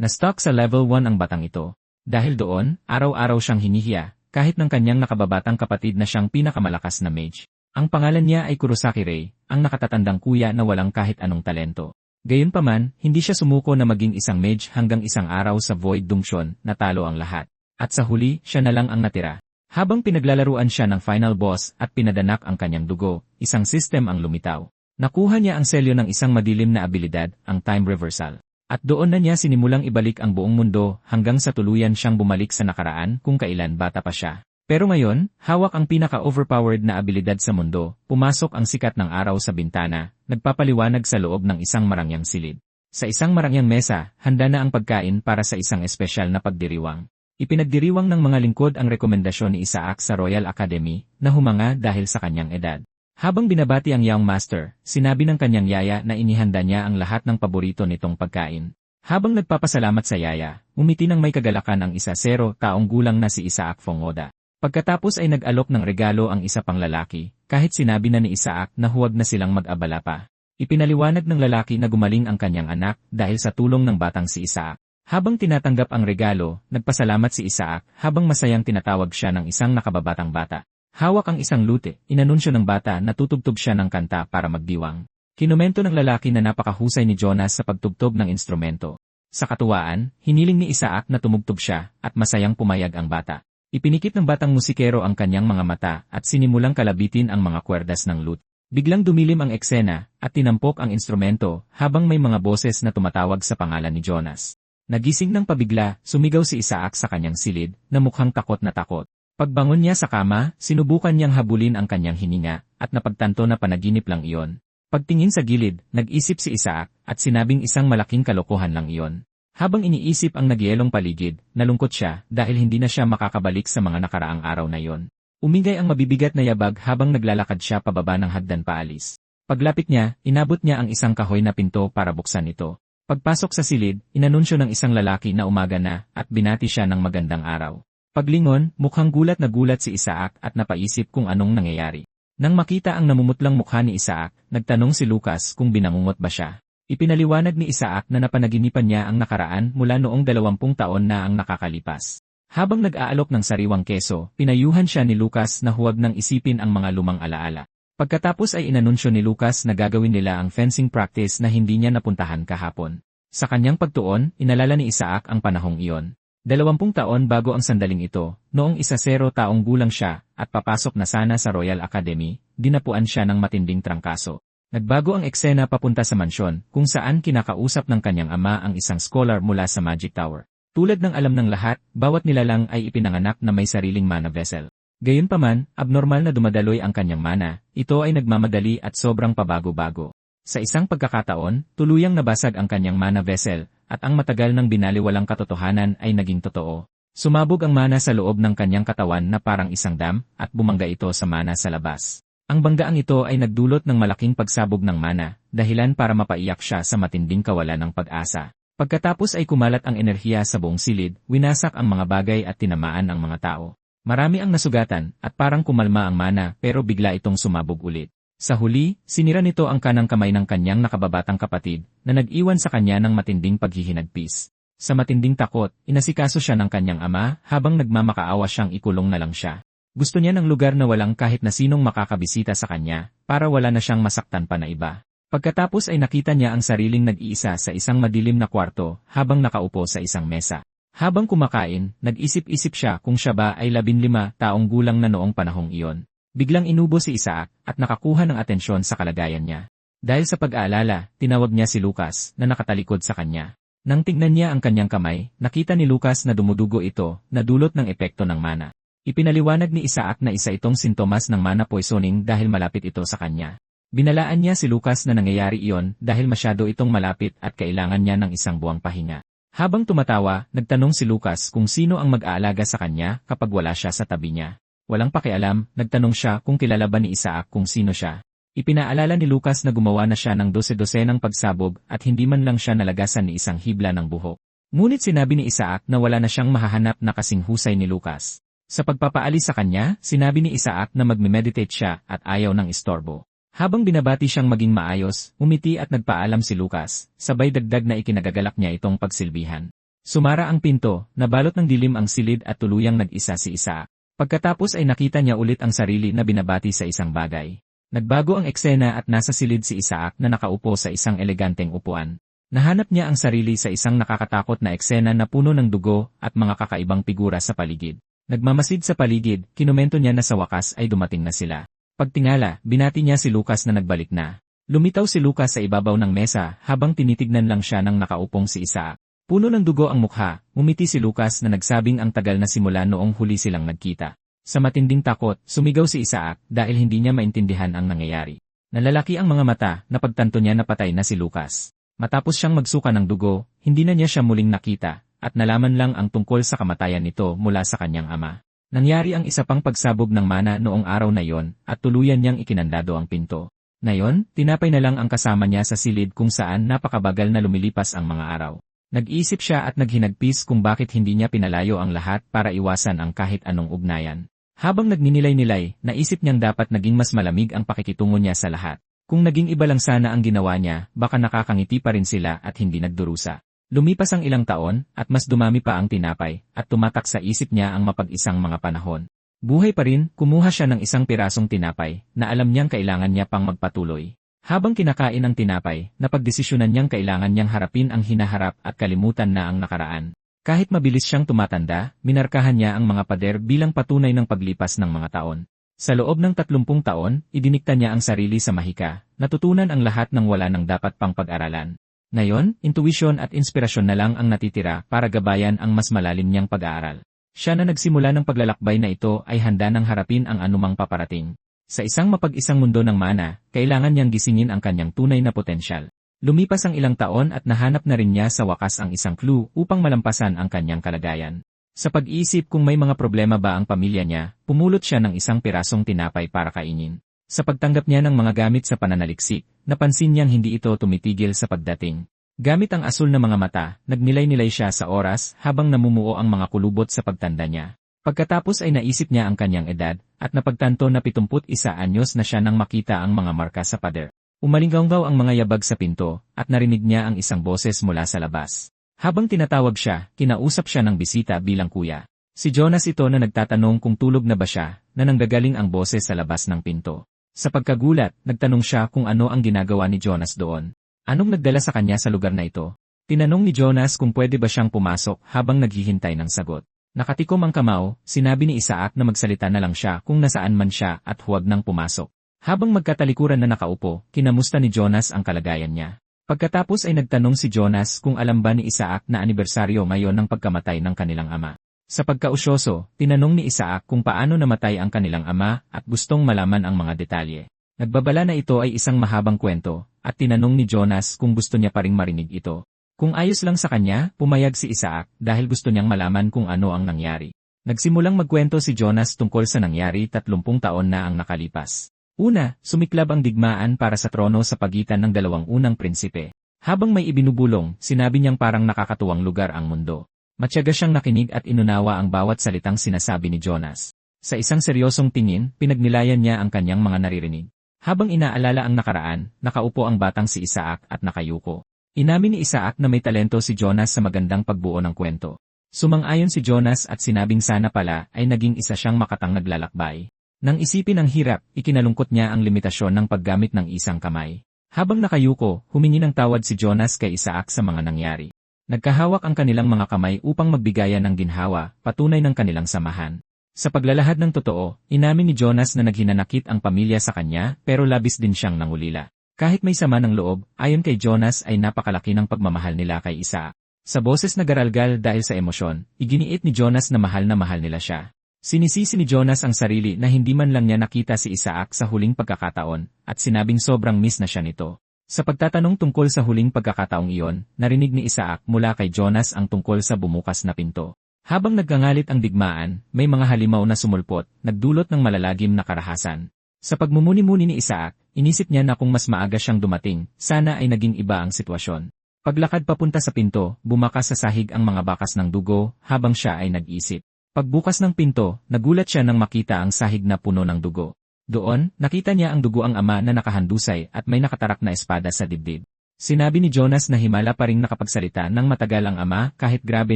Na-stuck sa level 1 ang batang ito. Dahil doon, araw-araw siyang hinihiya, kahit ng kanyang nakababatang kapatid na siyang pinakamalakas na mage. Ang pangalan niya ay Kurosaki Rei, ang nakatatandang kuya na walang kahit anong talento. Gayunpaman, hindi siya sumuko na maging isang mage hanggang isang araw sa Void Dungeon, natalo ang lahat. At sa huli, siya na lang ang natira. Habang pinaglalaruan siya ng final boss at pinadanak ang kanyang dugo, isang system ang lumitaw. Nakuha niya ang selyo ng isang madilim na abilidad, ang Time Reversal. At doon na niya sinimulang ibalik ang buong mundo hanggang sa tuluyan siyang bumalik sa nakaraan kung kailan bata pa siya. Pero ngayon, hawak ang pinaka-overpowered na abilidad sa mundo, pumasok ang sikat ng araw sa bintana, nagpapaliwanag sa loob ng isang marangyang silid. Sa isang marangyang mesa, handa na ang pagkain para sa isang espesyal na pagdiriwang. Ipinagdiriwang ng mga lingkod ang rekomendasyon ni Isaac sa Royal Academy, na humanga dahil sa kanyang edad. Habang binabati ang Young Master, sinabi ng kanyang yaya na inihanda niya ang lahat ng paborito nitong pagkain. Habang nagpapasalamat sa yaya, umiti ng may kagalakan ang 1-0 taong gulang na si Isaac Fongoda. Pagkatapos ay nag-alok ng regalo ang isa pang lalaki, kahit sinabi na ni Isaac na huwag na silang mag-abala pa. Ipinaliwanag ng lalaki na gumaling ang kanyang anak dahil sa tulong ng batang si Isaac. Habang tinatanggap ang regalo, nagpasalamat si Isaac habang masayang tinatawag siya ng isang nakababatang bata. Hawak ang isang lute, inanunsyo ng bata na tutugtog siya ng kanta para magdiwang. Kinumento ng lalaki na napakahusay ni Jonas sa pagtugtog ng instrumento. Sa katuwaan, hiniling ni Isaac na tumugtog siya at masayang pumayag ang bata. Ipinikit ng batang musikero ang kanyang mga mata at sinimulang kalabitin ang mga kwerdas ng lute. Biglang dumilim ang eksena at tinampok ang instrumento habang may mga boses na tumatawag sa pangalan ni Jonas. Nagising ng pabigla, sumigaw si Isaac sa kanyang silid na mukhang takot na takot. Pagbangon niya sa kama, sinubukan niyang habulin ang kanyang hininga at napagtanto na panaginip lang iyon. Pagtingin sa gilid, nag-isip si Isaac at sinabing isang malaking kalokohan lang iyon. Habang iniisip ang nagyelong paligid, nalungkot siya dahil hindi na siya makakabalik sa mga nakaraang araw na iyon. Umingay ang mabibigat na yabag habang naglalakad siya pababa ng hagdan paalis. Paglapit niya, inabot niya ang isang kahoy na pinto para buksan ito. Pagpasok sa silid, inanunsyo ng isang lalaki na umaga na at binati siya ng magandang araw. Paglingon, mukhang gulat na gulat si Isaac at napaisip kung anong nangyayari. Nang makita ang namumutlang mukha ni Isaac, nagtanong si Lucas kung binangungot ba siya. Ipinaliwanag ni Isaac na napanaginipan niya ang nakaraan mula noong 20 taon na ang nakakalipas. Habang nag-aalok ng sariwang keso, pinayuhan siya ni Lucas na huwag nang isipin ang mga lumang alaala. Pagkatapos ay inanunsyo ni Lucas na gagawin nila ang fencing practice na hindi niya napuntahan kahapon. Sa kanyang pagtuon, inalala ni Isaac ang panahong iyon. 20 taon bago ang sandaling ito, noong 1-0 taong gulang siya at papasok na sana sa Royal Academy, dinapuan siya ng matinding trangkaso. Nagbago ang eksena papunta sa mansyon kung saan kinakausap ng kanyang ama ang isang scholar mula sa Magic Tower. Tulad ng alam ng lahat, bawat nilalang ay ipinanganak na may sariling mana vessel. Gayunpaman, abnormal na dumadaloy ang kanyang mana, ito ay nagmamadali at sobrang pabago-bago. Sa isang pagkakataon, tuluyang nabasag ang kanyang mana vessel, at ang matagal ng binaliwalang katotohanan ay naging totoo. Sumabog ang mana sa loob ng kanyang katawan na parang isang dam, at bumangga ito sa mana sa labas. Ang banggaang ito ay nagdulot ng malaking pagsabog ng mana, dahilan para mapaiyak siya sa matinding kawalan ng pag-asa. Pagkatapos ay kumalat ang enerhiya sa buong silid, winasak ang mga bagay at tinamaan ang mga tao. Marami ang nasugatan, at parang kumalma ang mana pero bigla itong sumabog ulit. Sa huli, sinira nito ang kanang kamay ng kanyang nakababatang kapatid, na nag-iwan sa kanya ng matinding paghihinagpis. Sa matinding takot, inasikaso siya ng kanyang ama habang nagmamakaawa siyang ikulong na lang siya. Gusto niya ng lugar na walang kahit na sinong makakabisita sa kanya, para wala na siyang masaktan pa na iba. Pagkatapos ay nakita niya ang sariling nag-iisa sa isang madilim na kwarto habang nakaupo sa isang mesa. Habang kumakain, nag-isip-isip siya kung siya ba ay 15 taong gulang na noong panahong iyon. Biglang inubo si Isaac at nakakuha ng atensyon sa kalagayan niya. Dahil sa pag-aalala, tinawag niya si Lucas na nakatalikod sa kanya. Nang tingnan niya ang kanyang kamay, nakita ni Lucas na dumudugo ito na dulot ng epekto ng mana. Ipinaliwanag ni Isaac na isa itong sintomas ng mana poisoning dahil malapit ito sa kanya. Binalaan niya si Lucas na nangyayari iyon dahil masyado itong malapit at kailangan niya ng isang buwang pahinga. Habang tumatawa, nagtanong si Lucas kung sino ang mag-aalaga sa kanya kapag wala siya sa tabi niya. Walang pakialam, nagtanong siya kung kilala ba ni Isaac kung sino siya. Ipinaalala ni Lucas na gumawa na siya ng 12-dosenang pagsabog at hindi man lang siya nalagasan ni isang hibla ng buhok. Ngunit sinabi ni Isaac na wala na siyang mahahanap na kasing husay ni Lucas. Sa pagpapaalis sa kanya, sinabi ni Isaac na magme-meditate siya at ayaw ng istorbo. Habang binabati siyang maging maayos, umiti at nagpaalam si Lucas, sabay dagdag na ikinagagalak niya itong pagsilbihan. Sumara ang pinto, nabalot ng dilim ang silid at tuluyang nag-isa si Isaac. Pagkatapos ay nakita niya ulit ang sarili na binabati sa isang bagay. Nagbago ang eksena at nasa silid si Isaac na nakaupo sa isang eleganteng upuan. Nahanap niya ang sarili sa isang nakakatakot na eksena na puno ng dugo at mga kakaibang figura sa paligid. Nagmamasid sa paligid, kinumento niya na sa wakas ay dumating na sila. Pagtingala, binati niya si Lucas na nagbalik na. Lumitaw si Lucas sa ibabaw ng mesa habang tinitignan lang siya ng nakaupong si Isaac. Puno ng dugo ang mukha, ngumiti si Lucas na nagsabing ang tagal na simula noong huli silang nagkita. Sa matinding takot, sumigaw si Isaac dahil hindi niya maintindihan ang nangyayari. Nalalaki ang mga mata na pagtanto niya na patay na si Lucas. Matapos siyang magsuka ng dugo, hindi na niya siya muling nakita at nalaman lang ang tungkol sa kamatayan nito mula sa kanyang ama. Nangyari ang isa pang pagsabog ng mana noong araw na iyon at tuluyan niyang ikinandado ang pinto. Ngayon, tinapay na lang ang kasama niya sa silid kung saan napakabagal na lumilipas ang mga araw. Nag-iisip siya at naghinagpis kung bakit hindi niya pinalayo ang lahat para iwasan ang kahit anong ugnayan. Habang nagninilay-nilay, naisip niyang dapat naging mas malamig ang pakikitungo niya sa lahat. Kung naging iba lang sana ang ginawa niya, baka nakakangiti pa rin sila at hindi nagdurusa. Lumipas ang ilang taon at mas dumami pa ang tinapay at tumatak sa isip niya ang mapag-isang mga panahon. Buhay pa rin, kumuha siya ng isang pirasong tinapay na alam niyang kailangan niya pang magpatuloy. Habang kinakain ang tinapay, napagdesisyonan niyang kailangan niyang harapin ang hinaharap at kalimutan na ang nakaraan. Kahit mabilis siyang tumatanda, minarkahan niya ang mga pader bilang patunay ng paglipas ng mga taon. Sa loob ng 30 taon, idinikta niya ang sarili sa mahika, natutunan ang lahat ng wala nang dapat pang pag-aralan. Ngayon, intuwisyon at inspirasyon na lang ang natitira para gabayan ang mas malalim niyang pag-aaral. Siya na nagsimula ng paglalakbay na ito ay handa nang harapin ang anumang paparating. Sa isang mapag-isang mundo ng mana, kailangan niyang gisingin ang kanyang tunay na potensyal. Lumipas ang ilang taon at nahanap na rin niya sa wakas ang isang clue upang malampasan ang kanyang kalagayan. Sa pag-iisip kung may mga problema ba ang pamilya niya, pumulot siya ng isang pirasong tinapay para kainin. Sa pagtanggap niya ng mga gamit sa pananaliksik, napansin niyang hindi ito tumitigil sa pagdating. Gamit ang asul na mga mata, nagnilay-nilay siya sa oras habang namumuo ang mga kulubot sa pagtanda niya. Pagkatapos ay naisip niya ang kanyang edad, at napagtanto na 71 anyos na siya nang makita ang mga marka sa pader. Umalinggaw ang mga yabag sa pinto, at narinig niya ang isang boses mula sa labas. Habang tinatawag siya, kinausap siya ng bisita bilang kuya. Si Jonas ito na nagtatanong kung tulog na ba siya, na nanggagaling ang boses sa labas ng pinto. Sa pagkagulat, nagtanong siya kung ano ang ginagawa ni Jonas doon. Anong nagdala sa kanya sa lugar na ito? Tinanong ni Jonas kung pwede ba siyang pumasok habang naghihintay ng sagot. Nakatikom ang kamao, sinabi ni Isaac na magsalita na lang siya kung nasaan man siya at huwag nang pumasok. Habang magkatalikuran na nakaupo, kinamusta ni Jonas ang kalagayan niya. Pagkatapos ay nagtanong si Jonas kung alam ba ni Isaac na anibersaryo ngayon ng pagkamatay ng kanilang ama. Sa pagkausyoso, tinanong ni Isaac kung paano namatay ang kanilang ama at gustong malaman ang mga detalye. Nagbabala na ito ay isang mahabang kwento, at tinanong ni Jonas kung gusto niya pa ring marinig ito. Kung ayos lang sa kanya, pumayag si Isaac dahil gusto niyang malaman kung ano ang nangyari. Nagsimulang magkwento si Jonas tungkol sa nangyari 30 taon na ang nakalipas. Una, sumiklab ang digmaan para sa trono sa pagitan ng dalawang unang prinsipe. Habang may ibinubulong, sinabi niyang parang nakakatuwang lugar ang mundo. Matyaga siyang nakinig at inunawa ang bawat salitang sinasabi ni Jonas. Sa isang seryosong tingin, pinagnilayan niya ang kanyang mga naririnig. Habang inaalala ang nakaraan, nakaupo ang batang si Isaac at nakayuko. Inamin ni Isaac na may talento si Jonas sa magandang pagbuo ng kwento. Sumang-ayon si Jonas at sinabing sana pala ay naging isa siyang makatang naglalakbay. Nang isipin ang hirap, ikinalungkot niya ang limitasyon ng paggamit ng isang kamay. Habang nakayuko, humingi ng tawad si Jonas kay Isaac sa mga nangyari. Nagkahawak ang kanilang mga kamay upang magbigayan ng ginhawa, patunay ng kanilang samahan. Sa paglalahad ng totoo, inamin ni Jonas na naghinanakit ang pamilya sa kanya pero labis din siyang nangulila. Kahit may sama ng loob, ayon kay Jonas ay napakalaki ng pagmamahal nila kay Isaac. Sa boses na garalgal dahil sa emosyon, iginiit ni Jonas na mahal nila siya. Sinisisi ni Jonas ang sarili na hindi man lang niya nakita si Isaac sa huling pagkakataon, at sinabing sobrang miss na siya nito. Sa pagtatanong tungkol sa huling pagkakataong iyon, narinig ni Isaac mula kay Jonas ang tungkol sa bumukas na pinto. Habang nagkangalit ang digmaan, may mga halimaw na sumulpot, nagdulot ng malalagim na karahasan. Sa pagmumuni-muni ni Isaac, inisip niya na kung mas maaga siyang dumating, sana ay naging iba ang sitwasyon. Paglakad papunta sa pinto, bumakas sa sahig ang mga bakas ng dugo habang siya ay nag-isip. Pagbukas ng pinto, nagulat siya nang makita ang sahig na puno ng dugo. Doon, nakita niya ang dugo ang ama na nakahandusay at may nakatarak na espada sa dibdib. Sinabi ni Jonas na himala pa ring nakapagsalita ng matagal ang ama kahit grabe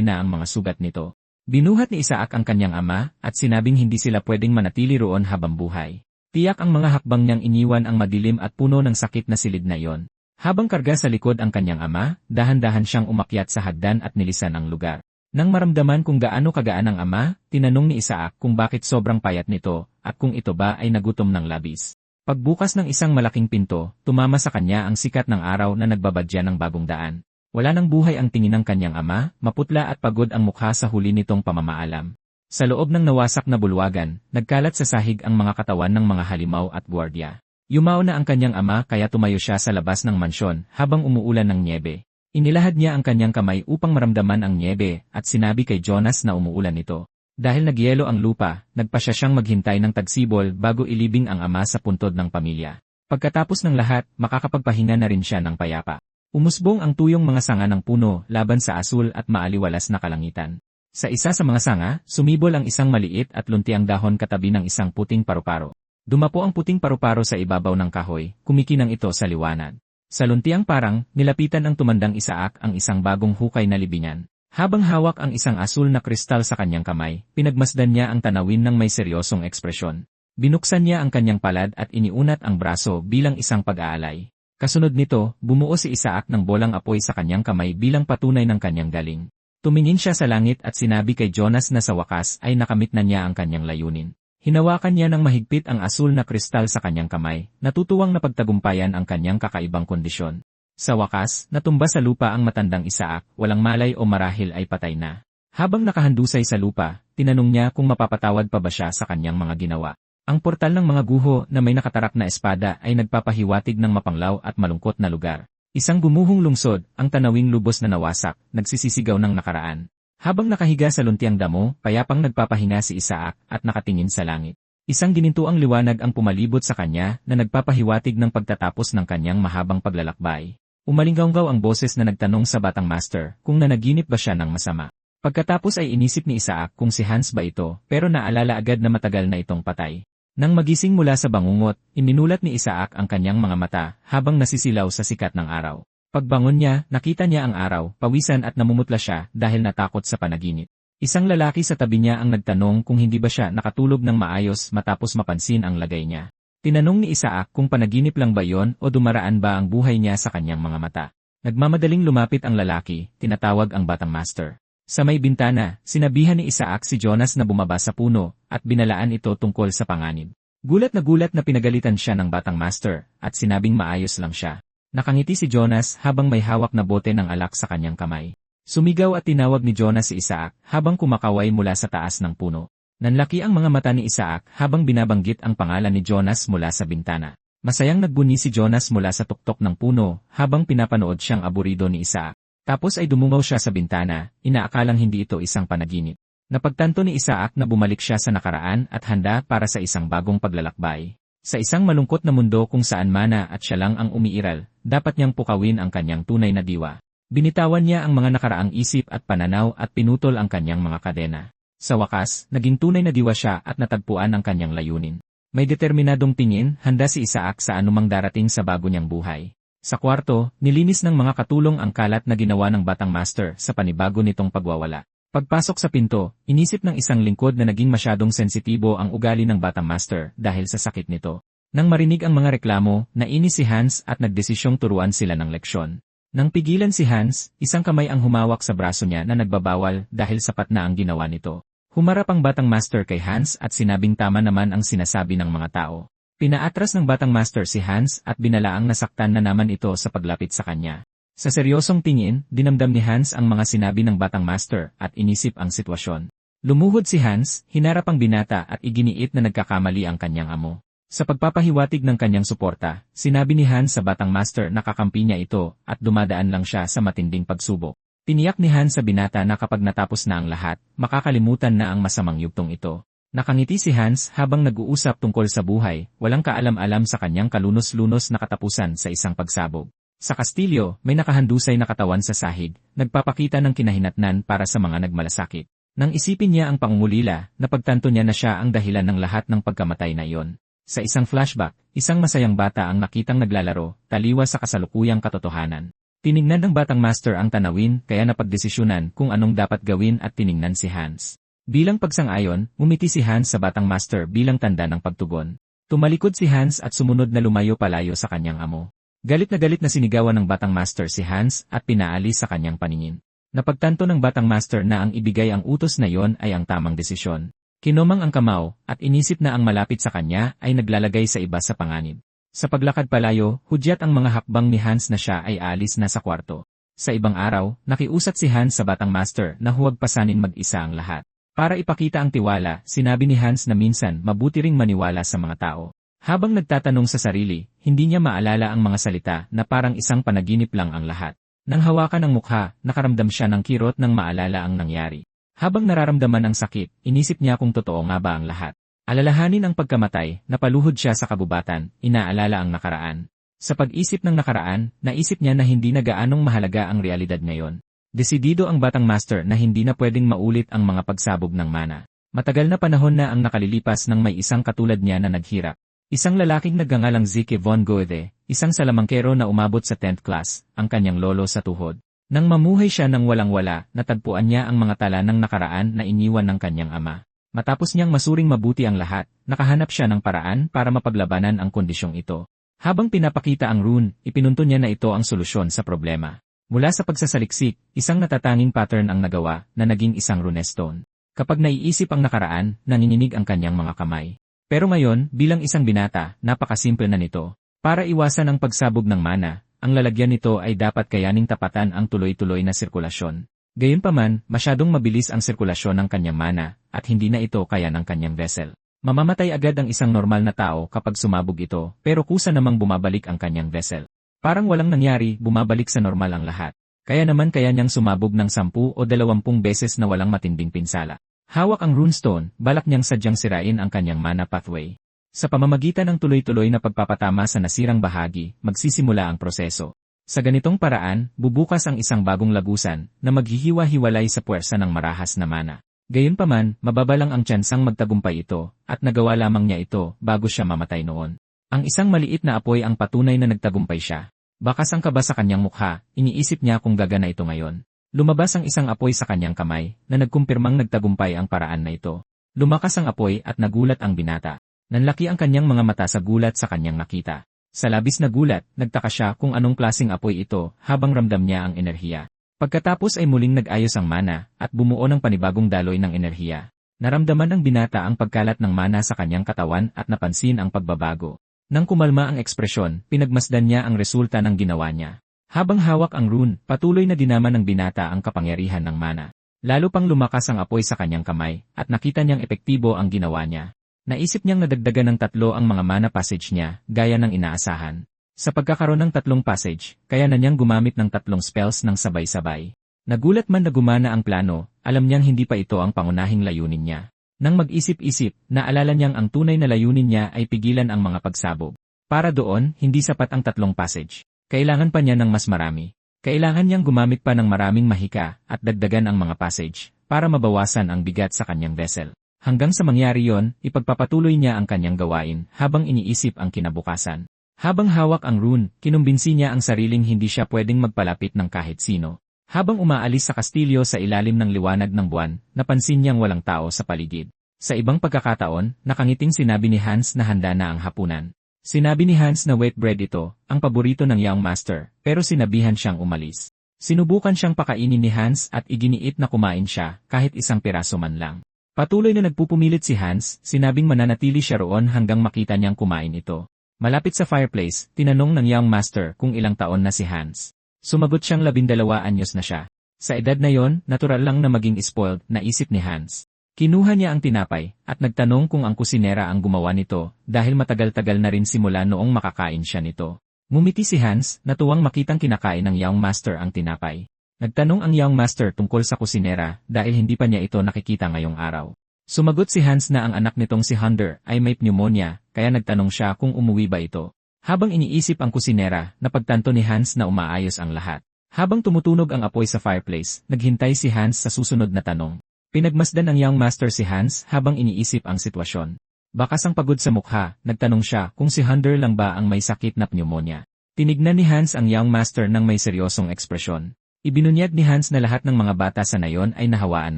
na ang mga sugat nito. Binuhat ni Isaac ang kanyang ama at sinabing hindi sila pwedeng manatili roon habang buhay. Tiyak ang mga hakbang niyang iniwan ang madilim at puno ng sakit na silid na iyon. Habang karga sa likod ang kanyang ama, dahan-dahan siyang umakyat sa hagdan at nilisan ang lugar. Nang maramdaman kung gaano kagaan ang ama, tinanong ni Isaac kung bakit sobrang payat nito at kung ito ba ay nagutom ng labis. Pagbukas ng isang malaking pinto, tumama sa kanya ang sikat ng araw na nagbabadya ng bagong daan. Wala nang buhay ang tingin ng kanyang ama, maputla at pagod ang mukha sa huli nitong pamamaalam. Sa loob ng nawasak na bulwagan, nagkalat sa sahig ang mga katawan ng mga halimaw at gwardiya. Yumao na ang kanyang ama kaya tumayo siya sa labas ng mansyon habang umuulan ng nyebe. Inilahad niya ang kanyang kamay upang maramdaman ang nyebe at sinabi kay Jonas na umuulan ito. Dahil nagyelo ang lupa, nagpasya siyang maghintay ng tagsibol bago ilibing ang ama sa puntod ng pamilya. Pagkatapos ng lahat, makakapagpahinga na rin siya ng payapa. Umusbong ang tuyong mga sanga ng puno laban sa asul at maaliwalas na kalangitan. Sa isa sa mga sanga, sumibol ang isang maliit at luntiang dahon katabi ng isang puting paru-paro. Dumapo ang puting paru-paro sa ibabaw ng kahoy, kumikinang ito sa liwanag. Sa luntiang parang, nilapitan ang tumandang Isaac ang isang bagong hukay na libingan. Habang hawak ang isang asul na kristal sa kanyang kamay, pinagmasdan niya ang tanawin ng may seryosong ekspresyon. Binuksan niya ang kanyang palad at iniunat ang braso bilang isang pag-aalay. Kasunod nito, bumuo si Isaac ng bolang apoy sa kanyang kamay bilang patunay ng kanyang galing. Tumingin siya sa langit at sinabi kay Jonas na sa wakas ay nakamit na niya ang kanyang layunin. Hinawakan niya ng mahigpit ang asul na kristal sa kanyang kamay, natutuwang napagtagumpayan ang kanyang kakaibang kondisyon. Sa wakas, natumba sa lupa ang matandang Isaac, walang malay o marahil ay patay na. Habang nakahandusay sa lupa, tinanong niya kung mapapatawad pa ba siya sa kanyang mga ginawa. Ang portal ng mga guho na may nakatarak na espada ay nagpapahiwatig ng mapanglaw at malungkot na lugar. Isang gumuhong lungsod, ang tanawing lubos na nawasak, nagsisisigaw ng nakaraan. Habang nakahiga sa luntiang damo, payapang nagpapahinga si Isaac at nakatingin sa langit. Isang ginintuang liwanag ang pumalibot sa kanya na nagpapahiwatig ng pagtatapos ng kanyang mahabang paglalakbay. Umalinggaw ang boses na nagtanong sa batang master kung nanaginip ba siya ng masama. Pagkatapos ay inisip ni Isaac kung si Hans ba ito, pero naalala agad na matagal na itong patay. Nang magising mula sa bangungot, iminulat ni Isaac ang kanyang mga mata habang nasisilaw sa sikat ng araw. Pagbangon niya, nakita niya ang araw, pawisan at namumutla siya dahil natakot sa panaginip. Isang lalaki sa tabi niya ang nagtanong kung hindi ba siya nakatulog ng maayos matapos mapansin ang lagay niya. Tinanong ni Isaac kung panaginip lang ba yon o dumaraan ba ang buhay niya sa kanyang mga mata. Nagmamadaling lumapit ang lalaki, tinatawag ang batang master. Sa may bintana, sinabihan ni Isaac si Jonas na bumaba sa puno at binalaan ito tungkol sa panganib. Gulat na pinagalitan siya ng batang master at sinabing maayos lang siya. Nakangiti si Jonas habang may hawak na bote ng alak sa kanyang kamay. Sumigaw at tinawag ni Jonas si Isaac habang kumakaway mula sa taas ng puno. Nanlaki ang mga mata ni Isaac habang binabanggit ang pangalan ni Jonas mula sa bintana. Masayang nagbuni si Jonas mula sa tuktok ng puno habang pinapanood siyang aburido ni Isaac. Tapos ay dumungaw siya sa bintana, inaakalang hindi ito isang panaginip. Napagtanto ni Isaac na bumalik siya sa nakaraan at handa para sa isang bagong paglalakbay. Sa isang malungkot na mundo kung saan mana at siya lang ang umiiral, dapat niyang pukawin ang kanyang tunay na diwa. Binitawan niya ang mga nakaraang isip at pananaw at pinutol ang kanyang mga kadena. Sa wakas, naging tunay na diwa siya at natagpuan ang kanyang layunin. May determinadong tingin, handa si Isaac sa anumang darating sa bago niyang buhay. Sa kwarto, nilinis ng mga katulong ang kalat na ginawa ng batang master sa panibago nitong pagwawala. Pagpasok sa pinto, inisip ng isang lingkod na naging masyadong sensitibo ang ugali ng batang master dahil sa sakit nito. Nang marinig ang mga reklamo, nainis si Hans at nagdesisyong turuan sila ng leksyon. Nang pigilan si Hans, isang kamay ang humawak sa braso niya na nagbabawal dahil sapat na ang ginawa nito. Humarap ang batang master kay Hans at sinabing tama naman ang sinasabi ng mga tao. Pinaatras ng batang master si Hans at binalaang nasaktan na naman ito sa paglapit sa kanya. Sa seryosong tingin, dinamdam ni Hans ang mga sinabi ng batang master at inisip ang sitwasyon. Lumuhod si Hans, hinarap ang binata at iginiit na nagkakamali ang kanyang amo. Sa pagpapahiwatig ng kanyang suporta, sinabi ni Hans sa batang master na kakampi niya ito at dumadaan lang siya sa matinding pagsubok. Tiniyak ni Hans sa binata na kapag natapos na ang lahat, makakalimutan na ang masamang yugtong ito. Nakangiti si Hans habang nag-uusap tungkol sa buhay, walang kaalam-alam sa kanyang kalunos-lunos na katapusan sa isang pagsabog. Sa kastilyo, may nakahandusay na katawan sa sahig, nagpapakita ng kinahinatnan para sa mga nagmalasakit. Nang isipin niya ang pangungulila, napagtanto niya na siya ang dahilan ng lahat ng pagkamatay na iyon. Sa isang flashback, isang masayang bata ang nakitang naglalaro, taliwas sa kasalukuyang katotohanan. Tiningnan ng batang master ang tanawin kaya napagdesisyonan kung anong dapat gawin at tiningnan si Hans. Bilang pagsang-ayon, umiti si Hans sa batang master bilang tanda ng pagtugon. Tumalikod si Hans at sumunod na lumayo palayo sa kanyang amo. Galit na sinigawan ng batang master si Hans at pinaalis sa kanyang paningin. Napagtanto ng batang master na ang ibigay ang utos na iyon ay ang tamang desisyon. Kinomang ang kamao at inisip na ang malapit sa kanya ay naglalagay sa iba sa panganib. Sa paglakad palayo, hudyat ang mga hakbang ni Hans na siya ay aalis na sa kwarto. Sa ibang araw, nakiusat si Hans sa batang master na huwag pasanin mag-isa ang lahat. Para ipakita ang tiwala, sinabi ni Hans na minsan mabuti ring maniwala sa mga tao. Habang nagtatanong sa sarili, hindi niya maalala ang mga salita na parang isang panaginip lang ang lahat. Nang hawakan ang mukha, nakaramdam siya ng kirot nang maalala ang nangyari. Habang nararamdaman ang sakit, inisip niya kung totoo nga ba ang lahat. Alalahanin ang pagkamatay, napaluhod siya sa kabubatan, inaalala ang nakaraan. Sa pag-isip ng nakaraan, naisip niya na hindi na gaanong mahalaga ang realidad ngayon. Desidido ang batang master na hindi na pwedeng maulit ang mga pagsabog ng mana. Matagal na panahon na ang nakalilipas nang may isang katulad niya na naghirap. Isang lalaking nagngangalang Zeke von Goethe, isang salamangkero na umabot sa 10th class, ang kanyang lolo sa tuhod. Nang mamuhay siya ng walang-wala, natagpuan niya ang mga tala ng nakaraan na iniwan ng kanyang ama. Matapos niyang masuring mabuti ang lahat, nakahanap siya ng paraan para mapaglabanan ang kondisyong ito. Habang pinapakita ang rune, ipinunto niya na ito ang solusyon sa problema. Mula sa pagsasaliksik, isang natatanging pattern ang nagawa na naging isang runestone. Kapag naiisip ang nakaraan, nanginginig ang kanyang mga kamay. Pero ngayon, bilang isang binata, napakasimple na nito. Para iwasan ang pagsabog ng mana, ang lalagyan nito ay dapat kayaning tapatan ang tuloy-tuloy na sirkulasyon. Gayunpaman, masyadong mabilis ang sirkulasyon ng kanyang mana, at hindi na ito kaya ng kanyang vessel. Mamamatay agad ang isang normal na tao kapag sumabog ito, pero kusa namang bumabalik ang kanyang vessel. Parang walang nangyari, bumabalik sa normal ang lahat. Kaya naman kaya niyang sumabog ng 10 o 20 beses na walang matinding pinsala. Hawak ang runestone, balak niyang sadyang sirain ang kanyang mana pathway. Sa pamamagitan ng tuloy-tuloy na pagpapatama sa nasirang bahagi, magsisimula ang proseso. Sa ganitong paraan, bubukas ang isang bagong lagusan na maghihiwa-hiwalay sa puwersa ng marahas na mana. Gayunpaman, mababalang ang tsansang magtagumpay ito, at nagawa lamang niya ito bago siya mamatay noon. Ang isang maliit na apoy ang patunay na nagtagumpay siya. Bakas ang kaba sa kanyang mukha, iniisip niya kung gagana ito ngayon. Lumabas ang isang apoy sa kanyang kamay, na nagkumpirmang nagtagumpay ang paraan na ito. Lumakas ang apoy at nagulat ang binata. Nanlaki ang kanyang mga mata sa gulat sa kanyang nakita. Sa labis na gulat, nagtaka siya kung anong klaseng apoy ito habang ramdam niya ang enerhiya. Pagkatapos ay muling nag-ayos ang mana at bumuo ng panibagong daloy ng enerhiya. Naramdaman ng binata ang pagkalat ng mana sa kanyang katawan at napansin ang pagbabago. Nang kumalma ang ekspresyon, pinagmasdan niya ang resulta ng ginawa niya. Habang hawak ang rune, patuloy na dinama ng binata ang kapangyarihan ng mana. Lalo pang lumakas ang apoy sa kanyang kamay at nakita niyang epektibo ang ginawa niya. Naisip niyang nadagdagan ng 3 ang mga mana passage niya, gaya ng inaasahan. Sa pagkakaroon ng 3 passage, kaya na niyang gumamit ng 3 spells ng sabay-sabay. Nagulat man na gumana ang plano, alam niyang hindi pa ito ang pangunahing layunin niya. Nang mag-isip-isip, naalala niyang ang tunay na layunin niya ay pigilan ang mga pagsabog. Para doon, hindi sapat ang 3 passage. Kailangan pa niya ng mas marami. Kailangan niyang gumamit pa ng maraming mahika at dagdagan ang mga passage para mabawasan ang bigat sa kanyang vessel. Hanggang sa mangyari yon, ipagpapatuloy niya ang kanyang gawain habang iniisip ang kinabukasan. Habang hawak ang rune, kinumbinsi niya ang sariling hindi siya pwedeng magpalapit ng kahit sino. Habang umaalis sa kastilyo sa ilalim ng liwanag ng buwan, napansin niyang walang tao sa paligid. Sa ibang pagkakataon, nakangiting sinabi ni Hans na handa na ang hapunan. Sinabi ni Hans na wheat bread ito, ang paborito ng young master, pero sinabihan siyang umalis. Sinubukan siyang pakainin ni Hans at iginiit na kumain siya, kahit isang piraso man lang. Patuloy na nagpupumilit si Hans, sinabing mananatili siya roon hanggang makita niyang kumain ito. Malapit sa fireplace, tinanong ng young master kung ilang taon na si Hans. Sumagot siyang 12 anyos na siya. Sa edad na yon, natural lang na maging spoiled, naisip ni Hans. Kinuha niya ang tinapay, at nagtanong kung ang kusinera ang gumawa nito, dahil matagal-tagal na rin simula noong makakain siya nito. Ngumiti si Hans, natuwang makitang kinakain ng young master ang tinapay. Nagtanong ang young master tungkol sa kusinera, dahil hindi pa niya ito nakikita ngayong araw. Sumagot si Hans na ang anak nitong si Hunter ay may pneumonia, kaya nagtanong siya kung umuwi ba ito. Habang iniisip ang kusinera, napagtanto ni Hans na umaayos ang lahat. Habang tumutunog ang apoy sa fireplace, naghintay si Hans sa susunod na tanong. Pinagmasdan ng young master si Hans habang iniisip ang sitwasyon. Bakas ang pagod sa mukha, nagtanong siya kung si Hunter lang ba ang may sakit na pneumonia. Tinignan ni Hans ang Young Master ng may seryosong ekspresyon. Ibinunyag ni Hans na lahat ng mga bata sa nayon ay nahawaan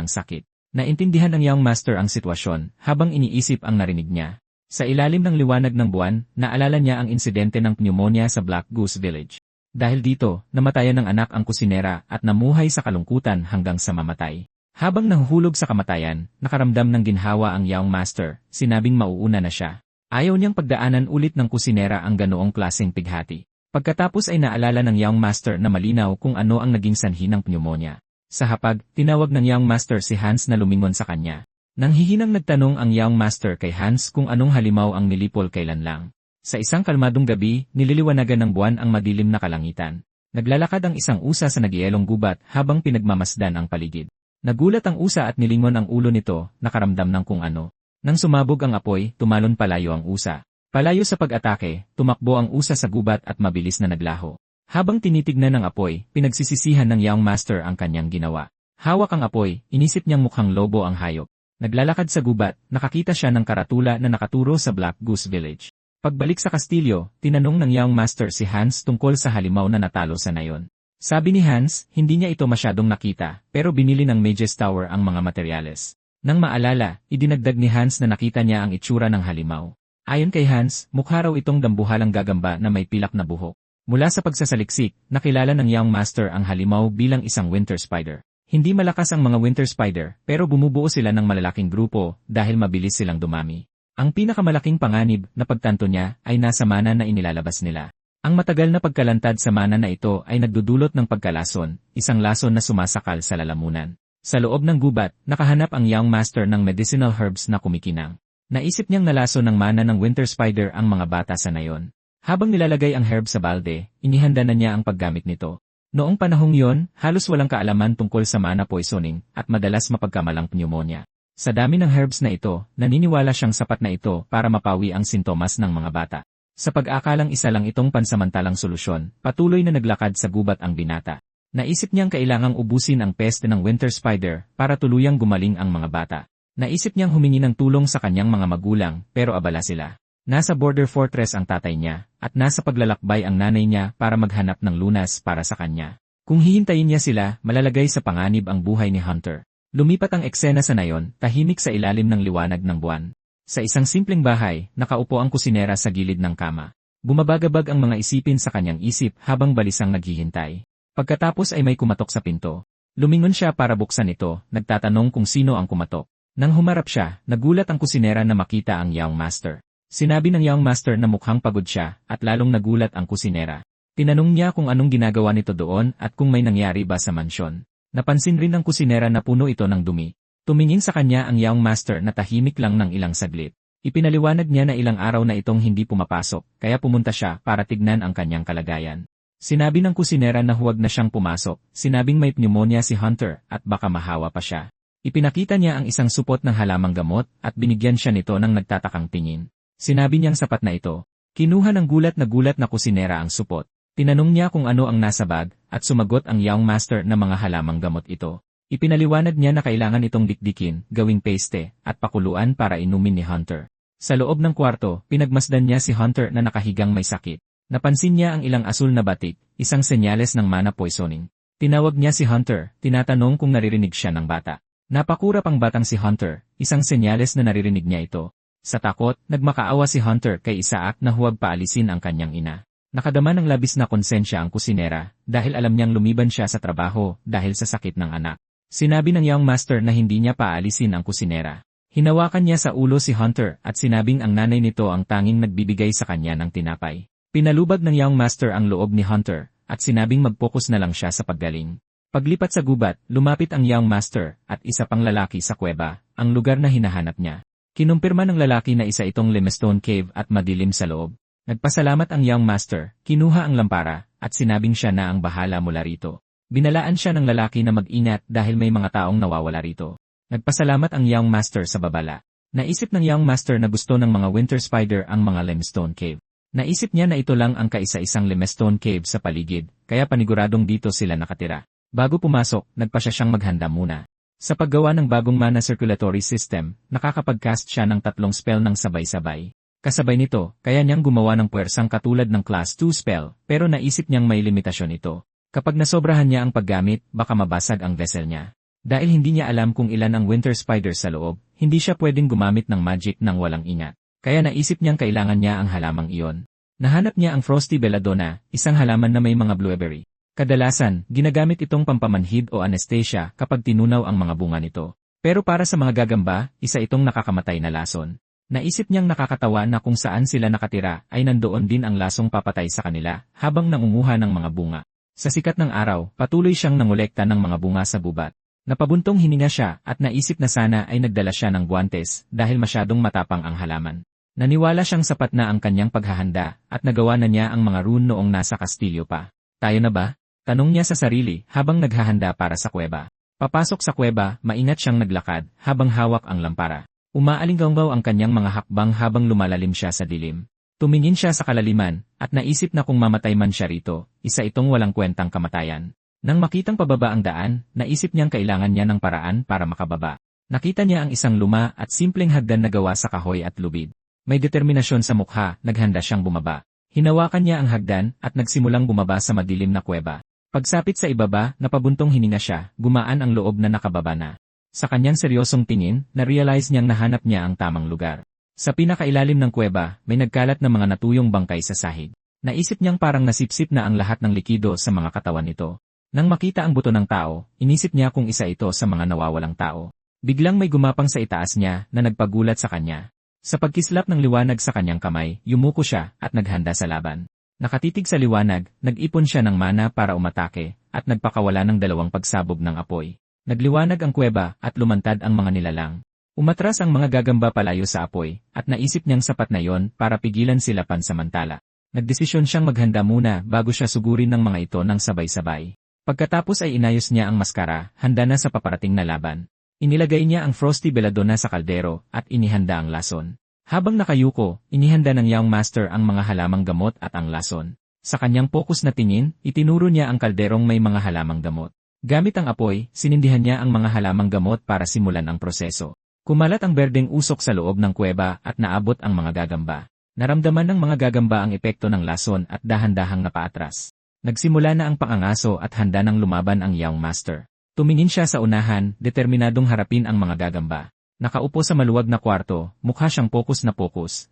ng sakit. Naintindihan ng Young Master ang sitwasyon habang iniisip ang narinig niya. Sa ilalim ng liwanag ng buwan, naalala niya ang insidente ng pneumonia sa Black Goose Village. Dahil dito, namatayan ng anak ang kusinera at namuhay sa kalungkutan hanggang sa mamatay. Habang nahuhulog sa kamatayan, nakaramdam ng ginhawa ang Young Master, sinabing mauuna na siya. Ayaw niyang pagdaanan ulit ng kusinera ang ganoong klaseng pighati. Pagkatapos ay naalala ng Young Master na malinaw kung ano ang naging sanhi ng pneumonia. Sa hapag, tinawag ng Young Master si Hans na lumingon sa kanya. Nang hihinang nagtanong ang Young Master kay Hans kung anong halimaw ang nilipol kailan lang. Sa isang kalmadong gabi, nililiwanagan ng buwan ang madilim na kalangitan. Naglalakad ang isang usa sa nagyayelong gubat habang pinagmamasdan ang paligid. Nagulat ang usa at nilingon ang ulo nito, nakaramdam ng kung ano. Nang sumabog ang apoy, tumalon palayo ang usa. Palayo sa pag-atake, tumakbo ang usa sa gubat at mabilis na naglaho. Habang tinitignan ng apoy, pinagsisisihan ng Young Master ang kanyang ginawa. Hawak ang apoy, inisip niyang mukhang lobo ang hayop. Naglalakad sa gubat, nakakita siya ng karatula na nakaturo sa Black Goose Village. Pagbalik sa kastilyo, tinanong ng Young Master si Hans tungkol sa halimaw na natalo sa nayon. Sabi ni Hans, hindi niya ito masyadong nakita, pero binili ng Mages Tower ang mga materyales. Nang maalala, idinagdag ni Hans na nakita niya ang itsura ng halimaw. Ayon kay Hans, mukha raw itong dambuhalang gagamba na may pilak na buhok. Mula sa pagsasaliksik, nakilala ng Young Master ang halimaw bilang isang winter spider. Hindi malakas ang mga winter spider, pero bumubuo sila ng malalaking grupo dahil mabilis silang dumami. Ang pinakamalaking panganib na pagtanto niya ay nasa mana na inilalabas nila. Ang matagal na pagkalantad sa mana na ito ay nagdudulot ng pagkalason, isang lason na sumasakal sa lalamunan. Sa loob ng gubat, nakahanap ang Young Master ng medicinal herbs na kumikinang. Naisip niyang nalaso ng mana ng winter spider ang mga bata sa nayon. Habang nilalagay ang herb sa balde, inihanda na niya ang paggamit nito. Noong panahong yon, halos walang kaalaman tungkol sa mana poisoning at madalas mapagkamalang pneumonia. Sa dami ng herbs na ito, naniniwala siyang sapat na ito para mapawi ang sintomas ng mga bata. Sa pag-akalang isa lang itong pansamantalang solusyon, patuloy na naglakad sa gubat ang binata. Naisip niyang kailangang ubusin ang peste ng winter spider para tuluyang gumaling ang mga bata. Naisip niyang humingi ng tulong sa kanyang mga magulang, pero abala sila. Nasa border fortress ang tatay niya, at nasa paglalakbay ang nanay niya para maghanap ng lunas para sa kanya. Kung hihintayin niya sila, malalagay sa panganib ang buhay ni Hunter. Lumipat ang eksena sa nayon, tahimik sa ilalim ng liwanag ng buwan. Sa isang simpleng bahay, nakaupo ang kusinera sa gilid ng kama. Bumabagabag ang mga isipin sa kanyang isip habang balisang naghihintay. Pagkatapos ay may kumatok sa pinto. Lumingon siya para buksan ito, nagtatanong kung sino ang kumatok. Nang humarap siya, nagulat ang kusinera na makita ang Young Master. Sinabi ng Young Master na mukhang pagod siya, at lalong nagulat ang kusinera. Tinanong niya kung anong ginagawa nito doon at kung may nangyari ba sa mansyon. Napansin rin ng kusinera na puno ito ng dumi. Tumingin sa kanya ang Young Master na tahimik lang ng ilang saglit. Ipinaliwanag niya na ilang araw na itong hindi pumapasok, kaya pumunta siya para tignan ang kanyang kalagayan. Sinabi ng kusinera na huwag na siyang pumasok, sinabing may pneumonia si Hunter at baka mahawa pa siya. Ipinakita niya ang isang supot ng halamang gamot at binigyan siya nito ng nagtatakang tingin. Sinabi niyang sapat na ito. Kinuha ng gulat na kusinera ang supot. Tinanong niya kung ano ang nasa bag at sumagot ang Young Master na mga halamang gamot ito. Ipinaliwanag niya na kailangan itong dikdikin, gawing paste, at pakuluan para inumin ni Hunter. Sa loob ng kwarto, pinagmasdan niya si Hunter na nakahigang may sakit. Napansin niya ang ilang asul na batik, isang senyales ng mana poisoning. Tinawag niya si Hunter, tinatanong kung naririnig siya ng bata. Napakurap ang batang si Hunter, isang senyales na naririnig niya ito. Sa takot, nagmakaawa si Hunter kay Isaac na huwag paalisin ang kanyang ina. Nakadama ng labis na konsensya ang kusinera dahil alam niyang lumiban siya sa trabaho dahil sa sakit ng anak. Sinabi ng Young Master na hindi niya paalisin ang kusinera. Hinawakan niya sa ulo si Hunter at sinabing ang nanay nito ang tanging nagbibigay sa kanya ng tinapay. Pinalubag ng Young Master ang loob ni Hunter at sinabing mag-focus na lang siya sa paggaling. Paglipat sa gubat, lumapit ang Young Master at isa pang lalaki sa kuweba, ang lugar na hinahanap niya. Kinumpirma ng lalaki na isa itong limestone cave at madilim sa loob. Nagpasalamat ang Young Master, kinuha ang lampara, at sinabing siya na ang bahala mula rito. Binalaan siya ng lalaki na mag-ingat dahil may mga taong nawawala rito. Nagpasalamat ang Young Master sa babala. Naisip ng Young Master na gusto ng mga winter spider ang mga limestone cave. Naisip niya na ito lang ang kaisa-isang limestone cave sa paligid, kaya paniguradong dito sila nakatira. Bago pumasok, nagpasya siyang maghanda muna. Sa paggawa ng bagong mana circulatory system, nakakapag-cast siya ng 3 spell ng sabay-sabay. Kasabay nito, kaya niyang gumawa ng puwersang katulad ng Class 2 spell, pero naisip niyang may limitasyon ito. Kapag nasobrahan niya ang paggamit, baka mabasag ang vessel niya. Dahil hindi niya alam kung ilan ang Winter Spider sa loob, hindi siya pwedeng gumamit ng magic nang walang ingat. Kaya naisip niyang kailangan niya ang halamang iyon. Nahanap niya ang Frosty Belladonna, isang halaman na may mga blueberry. Kadalasan, ginagamit itong pampamanhid o anesthesia kapag tinunaw ang mga bunga nito. Pero para sa mga gagamba, isa itong nakakamatay na lason. Naisip niyang nakakatawa na kung saan sila nakatira ay nandoon din ang lasong papatay sa kanila habang nangunguha ng mga bunga. Sa sikat ng araw, patuloy siyang nangolekta ng mga bunga sa gubat. Napabuntong hininga siya at naisip na sana ay nagdala siya ng guwantes dahil masyadong matapang ang halaman. Naniwala siyang sapat na ang kanyang paghahanda at nagawa na niya ang mga rune noong nasa kastilyo pa. Tayo na ba? Tanong niya sa sarili habang naghahanda para sa kuweba. Papasok sa kuweba, maingat siyang naglakad habang hawak ang lampara. Umaalinggaw ang kanyang mga hakbang habang lumalalim siya sa dilim. Tumingin siya sa kalaliman at naisip na kung mamatay man siya rito, isa itong walang kwentang kamatayan. Nang makitang pababa ang daan, naisip niyang kailangan niya ng paraan para makababa. Nakita niya ang isang luma at simpleng hagdan na gawa sa kahoy at lubid. May determinasyon sa mukha, naghanda siyang bumaba. Hinawakan niya ang hagdan at nagsimulang bumaba sa madilim na kuweba. Pagsapit sa ibaba, napabuntong hininga siya, gumaan ang loob na nakababa na. Sa kanyang seryosong tingin, na-realize niyang nahanap niya ang tamang lugar. Sa pinakailalim ng kuweba, may nagkalat na mga natuyong bangkay sa sahig. Naisip niyang parang nasipsip na ang lahat ng likido sa mga katawan nito. Nang makita ang buto ng tao, inisip niya kung isa ito sa mga nawawalang tao. Biglang may gumapang sa itaas niya na nagpagulat sa kanya. Sa pagkislap ng liwanag sa kanyang kamay, yumuko siya at naghanda sa laban. Nakatitig sa liwanag, nag-ipon siya ng mana para umatake, at nagpakawala ng dalawang pagsabog ng apoy. Nagliwanag ang kuweba at lumantad ang mga nilalang. Umatras ang mga gagamba palayo sa apoy, at naisip niyang sapat na yon para pigilan sila pansamantala. Nagdesisyon siyang maghanda muna bago siya sugurin ng mga ito ng sabay-sabay. Pagkatapos ay inayos niya ang maskara, handa na sa paparating na laban. Inilagay niya ang Frosty Belladonna sa kaldero at inihanda ang lason. Habang nakayuko, inihanda ng Young Master ang mga halamang gamot at ang lason. Sa kanyang pokus na tingin, itinuro niya ang kalderong may mga halamang gamot. Gamit ang apoy, sinindihan niya ang mga halamang gamot para simulan ang proseso. Kumalat ang berdeng usok sa loob ng kuweba at naabot ang mga gagamba. Naramdaman ng mga gagamba ang epekto ng lason at dahan-dahang napaatras. Nagsimula na ang pangangaso at handa ng lumaban ang Young Master. Tumingin siya sa unahan, determinadong harapin ang mga gagamba. Nakaupo sa maluwag na kwarto, mukha siyang pokus,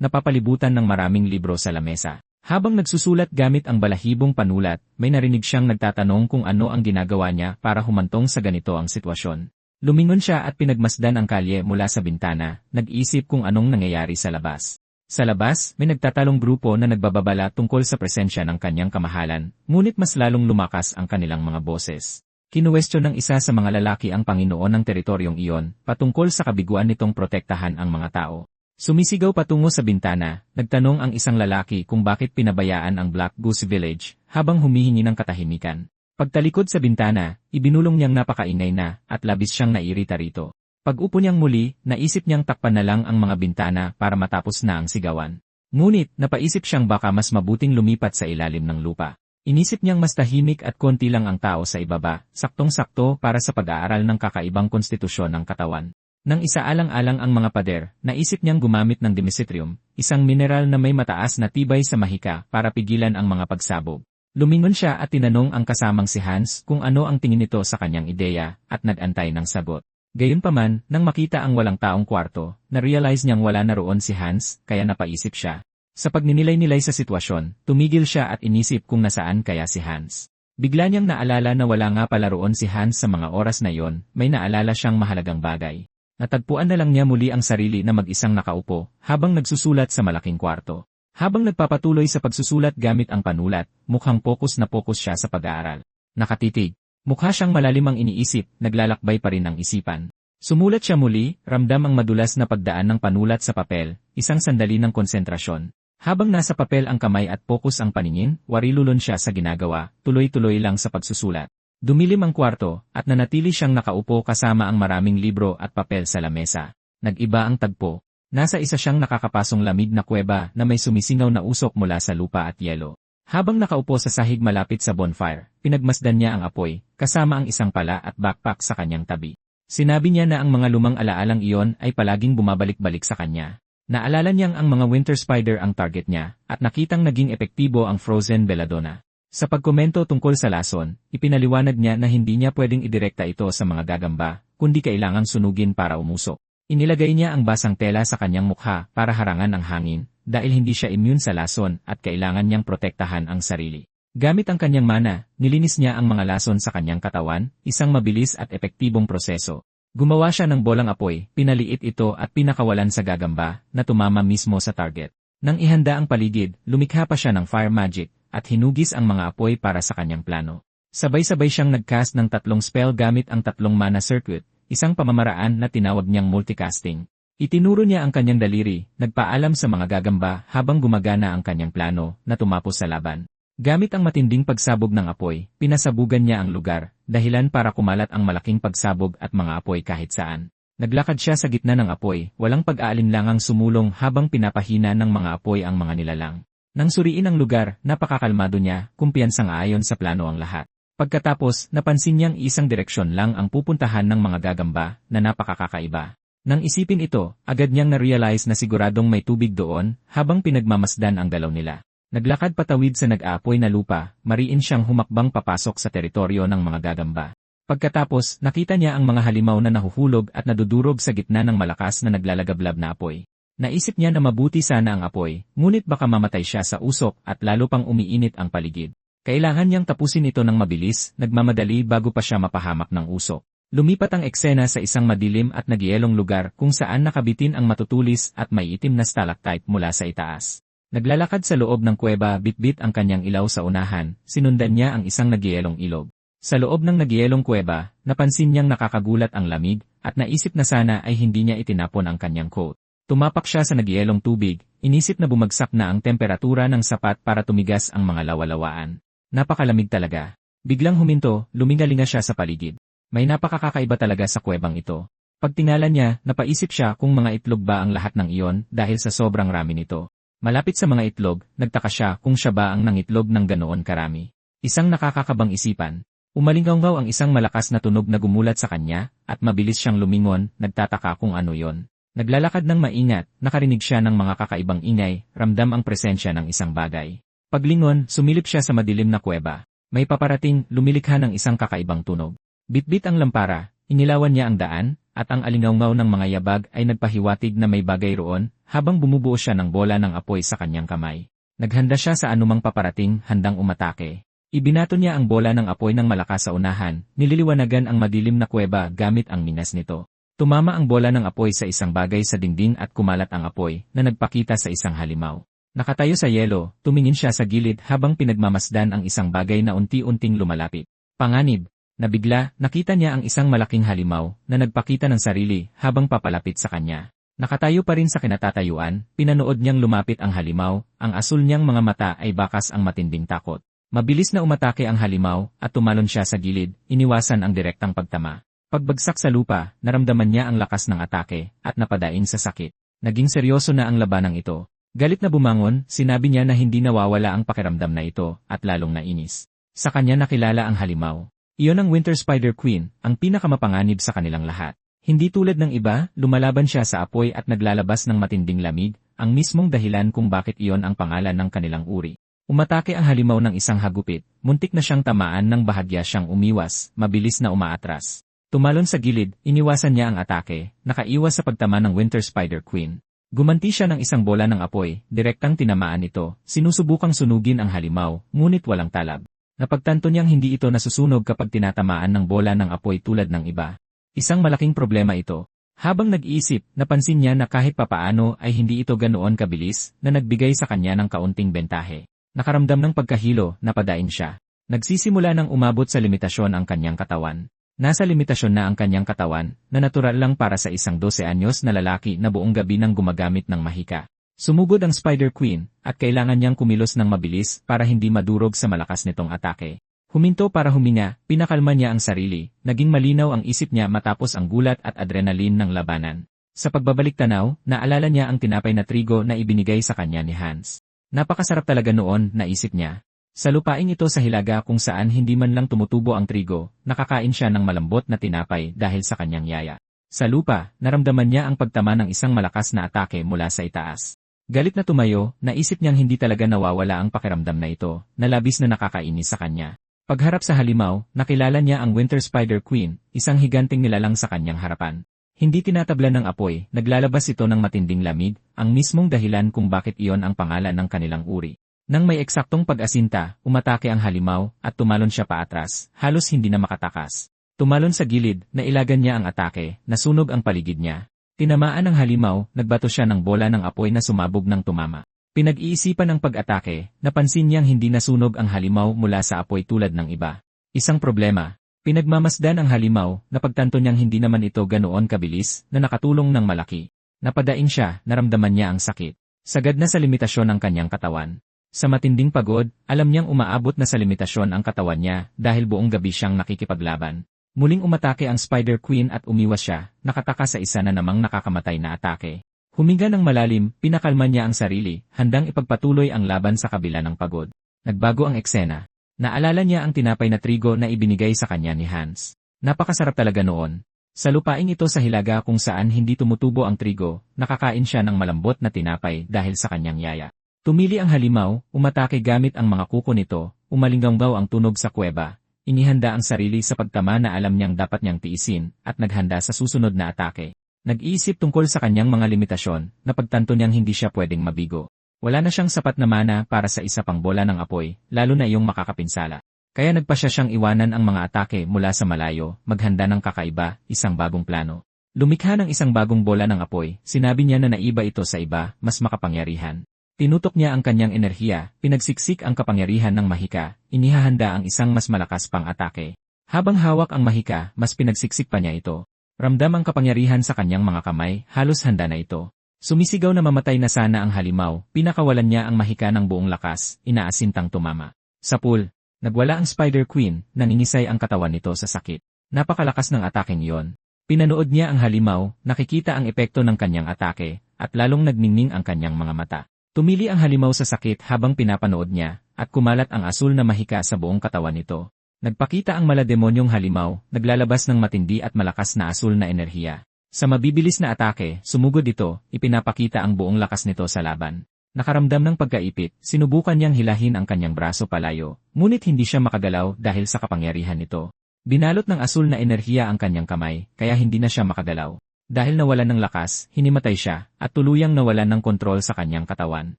napapalibutan ng maraming libro sa lamesa. Habang nagsusulat gamit ang balahibong panulat, may narinig siyang nagtatanong kung ano ang ginagawa niya para humantong sa ganito ang sitwasyon. Lumingon siya at pinagmasdan ang kalye mula sa bintana, nag-isip kung anong nangyayari sa labas. Sa labas, may nagtatalong grupo na nagbababala tungkol sa presensya ng kanyang kamahalan, ngunit mas lalong lumakas ang kanilang mga boses. Kinuwestiyon ng isa sa mga lalaki ang Panginoon ng teritoryong iyon, patungkol sa kabiguan nitong protektahan ang mga tao. Sumisigaw patungo sa bintana, nagtanong ang isang lalaki kung bakit pinabayaan ang Black Goose Village, habang humihingi ng katahimikan. Pagtalikod sa bintana, ibinulong niyang napakaingay na, at labis siyang nairita rito. Pag-upo niyang muli, naisip niyang takpan na lang ang mga bintana para matapos na ang sigawan. Ngunit, napaisip siyang baka mas mabuting lumipat sa ilalim ng lupa. Inisip niyang mas tahimik at konti lang ang tao sa ibaba, saktong-sakto para sa pag-aaral ng kakaibang konstitusyon ng katawan. Nang isaalang-alang ang mga pader, naisip niyang gumamit ng Dimisitrium, isang mineral na may mataas na tibay sa mahika para pigilan ang mga pagsabog. Lumingon siya at tinanong ang kasamang si Hans kung ano ang tingin nito sa kanyang ideya, at nag-antay ng sagot. Gayunpaman, nang makita ang walang taong kwarto, na-realize niyang wala na roon si Hans, kaya napaisip siya. Sa pagninilay-nilay sa sitwasyon, tumigil siya at inisip kung nasaan kaya si Hans. Bigla niyang naalala na wala nga pala roon si Hans sa mga oras na yon, may naalala siyang mahalagang bagay. Natagpuan na lang niya muli ang sarili na mag-isang nakaupo, habang nagsusulat sa malaking kwarto. Habang nagpapatuloy sa pagsusulat gamit ang panulat, mukhang pokus siya sa pag-aaral. Nakatitig. Mukha siyang malalim ang iniisip, naglalakbay pa rin ang isipan. Sumulat siya muli, ramdam ang madulas na pagdaan ng panulat sa papel, isang sandali ng konsentrasyon. Habang nasa papel ang kamay at pokus ang paningin, warilulon siya sa ginagawa, tuloy-tuloy lang sa pagsusulat. Dumilim ang kwarto, at nanatili siyang nakaupo kasama ang maraming libro at papel sa lamesa. Nag-iba ang tagpo. Nasa isa siyang nakakapasong lamig na kuweba na may sumisingaw na usok mula sa lupa at yelo. Habang nakaupo sa sahig malapit sa bonfire, pinagmasdan niya ang apoy, kasama ang isang pala at backpack sa kanyang tabi. Sinabi niya na ang mga lumang alaalang iyon ay palaging bumabalik-balik sa kanya. Naalala niyang ang mga winter spider ang target niya, at nakitang naging epektibo ang frozen belladonna. Sa pagkomento tungkol sa lason, ipinaliwanag niya na hindi niya pwedeng idirekta ito sa mga gagamba, kundi kailangang sunugin para umusok. Inilagay niya ang basang tela sa kanyang mukha para harangan ang hangin, dahil hindi siya immune sa lason at kailangan niyang protektahan ang sarili. Gamit ang kanyang mana, nilinis niya ang mga lason sa kanyang katawan, isang mabilis at epektibong proseso. Gumawa siya ng bolang apoy, pinaliit ito at pinakawalan sa gagamba na tumama mismo sa target. Nang ihanda ang paligid, lumikha pa siya ng fire magic at hinugis ang mga apoy para sa kanyang plano. Sabay-sabay siyang nagcast ng 3 spell gamit ang 3 mana circuit, isang pamamaraan na tinawag niyang multicasting. Itinuro niya ang kanyang daliri, nagpaalam sa mga gagamba habang gumagana ang kanyang plano na tumapos sa laban. Gamit ang matinding pagsabog ng apoy, pinasabugan niya ang lugar, dahilan para kumalat ang malaking pagsabog at mga apoy kahit saan. Naglakad siya sa gitna ng apoy, walang pag-aalinlangang sumulong habang pinapahina ng mga apoy ang mga nilalang. Nang suriin ang lugar, napakakalmado niya, kumpiyansang aayon sa plano ang lahat. Pagkatapos, napansin niyang isang direksyon lang ang pupuntahan ng mga gagamba na napakakaiba. Nang isipin ito, agad niyang na-realize na siguradong may tubig doon habang pinagmamasdan ang galaw nila. Naglakad patawid sa nag-aapoy na lupa, mariin siyang humakbang papasok sa teritoryo ng mga gagamba. Pagkatapos, nakita niya ang mga halimaw na nahuhulog at nadudurog sa gitna ng malakas na naglalagablab na apoy. Naisip niya na mabuti sana ang apoy, ngunit baka mamatay siya sa usok at lalo pang umiinit ang paligid. Kailangan niyang tapusin ito ng mabilis, nagmamadali bago pa siya mapahamak ng usok. Lumipat ang eksena sa isang madilim at nagyelong lugar kung saan nakabitin ang matutulis at may itim na stalactite mula sa itaas. Naglalakad sa loob ng kuweba, bitbit ang kanyang ilaw sa unahan, sinundan niya ang isang nagyelong ilog. Sa loob ng nagyelong kuweba, napansin niyang nakakagulat ang lamig, at naisip na sana ay hindi niya itinapon ang kanyang coat. Tumapak siya sa nagyelong tubig, inisip na bumagsak na ang temperatura ng sapat para tumigas ang mga lawalawaan. Napakalamig talaga. Biglang huminto, lumingalinga siya sa paligid. May napakakaiba talaga sa kuwebang ito. Pagtingala niya, napaisip siya kung mga itlog ba ang lahat ng iyon dahil sa sobrang rami nito. Malapit sa mga itlog, nagtaka siya kung siya ba ang nangitlog ng ganoon karami. Isang nakakakabang isipan. Umalingaw ang isang malakas na tunog na gumulat sa kanya, at mabilis siyang lumingon, nagtataka kung ano yon. Naglalakad ng maingat, nakarinig siya ng mga kakaibang ingay, ramdam ang presensya ng isang bagay. Paglingon, sumilip siya sa madilim na kuweba. May paparating, lumilikha ng isang kakaibang tunog. Bitbit ang lampara, inilawan niya ang daan, at ang alingawngaw ng mga yabag ay nagpahiwatig na may bagay roon, habang bumubuo siya ng bola ng apoy sa kanyang kamay. Naghanda siya sa anumang paparating, handang umatake. Ibinato niya ang bola ng apoy ng malakas sa unahan, nililiwanagan ang madilim na kuweba gamit ang mingas nito. Tumama ang bola ng apoy sa isang bagay sa dingding at kumalat ang apoy, na nagpakita sa isang halimaw. Nakatayo sa yelo, tumingin siya sa gilid habang pinagmamasdan ang isang bagay na unti-unting lumalapit. Panganib. Nabigla, nakita niya ang isang malaking halimaw na nagpakita ng sarili habang papalapit sa kanya. Nakatayo pa rin sa kinatatayuan, pinanood niyang lumapit ang halimaw, ang asul niyang mga mata ay bakas ang matinding takot. Mabilis na umatake ang halimaw at tumalon siya sa gilid, iniwasan ang direktang pagtama. Pagbagsak sa lupa, naramdaman niya ang lakas ng atake at napadaing sa sakit. Naging seryoso na ang labanang ito. Galit na bumangon, sinabi niya na hindi nawawala ang pakiramdam na ito at lalong nainis. Sa kanya nakilala ang halimaw. Iyon ang Winter Spider Queen, ang pinakamapanganib sa kanilang lahat. Hindi tulad ng iba, lumalaban siya sa apoy at naglalabas ng matinding lamig, ang mismong dahilan kung bakit iyon ang pangalan ng kanilang uri. Umatake ang halimaw ng isang hagupit, muntik na siyang tamaan ng bahagya siyang umiwas, mabilis na umaatras. Tumalon sa gilid, iniwasan niya ang atake, nakaiwas sa pagtama ng Winter Spider Queen. Gumanti siya ng isang bola ng apoy, direktang tinamaan ito, sinusubukang sunugin ang halimaw, ngunit walang talab. Napagtanto niyang hindi ito nasusunog kapag tinatamaan ng bola ng apoy tulad ng iba. Isang malaking problema ito. Habang nag-iisip, napansin niya na kahit papaano ay hindi ito ganoon kabilis na nagbigay sa kanya ng kaunting bentahe. Nakaramdam ng pagkahilo, napadain siya. Nagsisimula ng umabot sa limitasyon ang kanyang katawan. Nasa limitasyon na ang kanyang katawan na natural lang para sa isang 12 anyos na lalaki na buong gabi nang gumagamit ng mahika. Sumugod ang Spider Queen, at kailangan niyang kumilos ng mabilis para hindi madurog sa malakas nitong atake. Huminto para huminga, pinakalma niya ang sarili, naging malinaw ang isip niya matapos ang gulat at adrenaline ng labanan. Sa pagbabalik tanaw, naalala niya ang tinapay na trigo na ibinigay sa kanya ni Hans. Napakasarap talaga noon, naisip niya. Sa lupaing ito sa Hilaga kung saan hindi man lang tumutubo ang trigo, nakakain siya ng malambot na tinapay dahil sa kanyang yaya. Sa lupa, naramdaman niya ang pagtama ng isang malakas na atake mula sa itaas. Galit na tumayo, naisip niyang hindi talaga nawawala ang pakiramdam na ito, na labis na nakakainis sa kanya. Pagharap sa halimaw, nakilala niya ang Winter Spider Queen, isang higanting nilalang sa kanyang harapan. Hindi tinatablan ng apoy, naglalabas ito ng matinding lamig, ang mismong dahilan kung bakit iyon ang pangalan ng kanilang uri. Nang may eksaktong pag-asinta, umatake ang halimaw, at tumalon siya paatras, halos hindi na makatakas. Tumalon sa gilid, nailagan niya ang atake, nasunog ang paligid niya. Tinamaan ng halimaw, nagbato siya ng bola ng apoy na sumabog ng tumama. Pinag-iisipan ng pag-atake, napansin niyang hindi nasunog ang halimaw mula sa apoy tulad ng iba. Isang problema. Pinagmamasdan ang halimaw, napagtanto niyang hindi naman ito ganoon kabilis, na nakatulong ng malaki. Napadaing siya, naramdaman niya ang sakit. Sagad na sa limitasyon ng kanyang katawan. Sa matinding pagod, alam niyang umaabot na sa limitasyon ang katawan niya dahil buong gabi siyang nakikipaglaban. Muling umatake ang Spider Queen at umiwas siya, nakataka sa isa na namang nakakamatay na atake. Huminga ng malalim, pinakalma niya ang sarili, handang ipagpatuloy ang laban sa kabila ng pagod. Nagbago ang eksena. Naalala niya ang tinapay na trigo na ibinigay sa kanya ni Hans. Napakasarap talaga noon. Sa lupaing ito sa Hilaga kung saan hindi tumutubo ang trigo, nakakain siya ng malambot na tinapay dahil sa kanyang yaya. Tumili ang halimaw, umatake gamit ang mga kuko nito, umalinggaw ang tunog sa kuweba. Inihanda ang sarili sa pagtama na alam niyang dapat niyang tiisin, at naghanda sa susunod na atake. Nag-iisip tungkol sa kanyang mga limitasyon, napagtanto niyang hindi siya pwedeng mabigo. Wala na siyang sapat na mana para sa isa pang bola ng apoy, lalo na iyong makakapinsala. Kaya nagpasya siyang iwanan ang mga atake mula sa malayo, maghanda ng kakaiba, isang bagong plano. Lumikha ng isang bagong bola ng apoy, sinabi niya na naiba ito sa iba, mas makapangyarihan. Tinutok niya ang kanyang enerhiya, pinagsiksik ang kapangyarihan ng mahika, inihahanda ang isang mas malakas pang atake. Habang hawak ang mahika, mas pinagsiksik pa niya ito. Ramdam ang kapangyarihan sa kanyang mga kamay, halos handa na ito. Sumisigaw na mamatay na sana ang halimaw, pinakawalan niya ang mahika ng buong lakas, inaasintang tumama. Sa pool, nagwala ang Spider Queen, nangingisay ang katawan nito sa sakit. Napakalakas ng ataking iyon. Pinanood niya ang halimaw, nakikita ang epekto ng kanyang atake, at lalong nagningning ang kanyang mga mata. Tumili ang halimaw sa sakit habang pinapanood niya, at kumalat ang asul na mahika sa buong katawan nito. Nagpakita ang malademonyong halimaw, naglalabas ng matindi at malakas na asul na enerhiya. Sa mabibilis na atake, sumugod ito, ipinapakita ang buong lakas nito sa laban. Nakaramdam ng pagkaipit, sinubukan niyang hilahin ang kanyang braso palayo, ngunit hindi siya makagalaw dahil sa kapangyarihan nito. Binalot ng asul na enerhiya ang kanyang kamay, kaya hindi na siya makagalaw. Dahil nawalan ng lakas, hinimatay siya, at tuluyang nawalan ng kontrol sa kanyang katawan.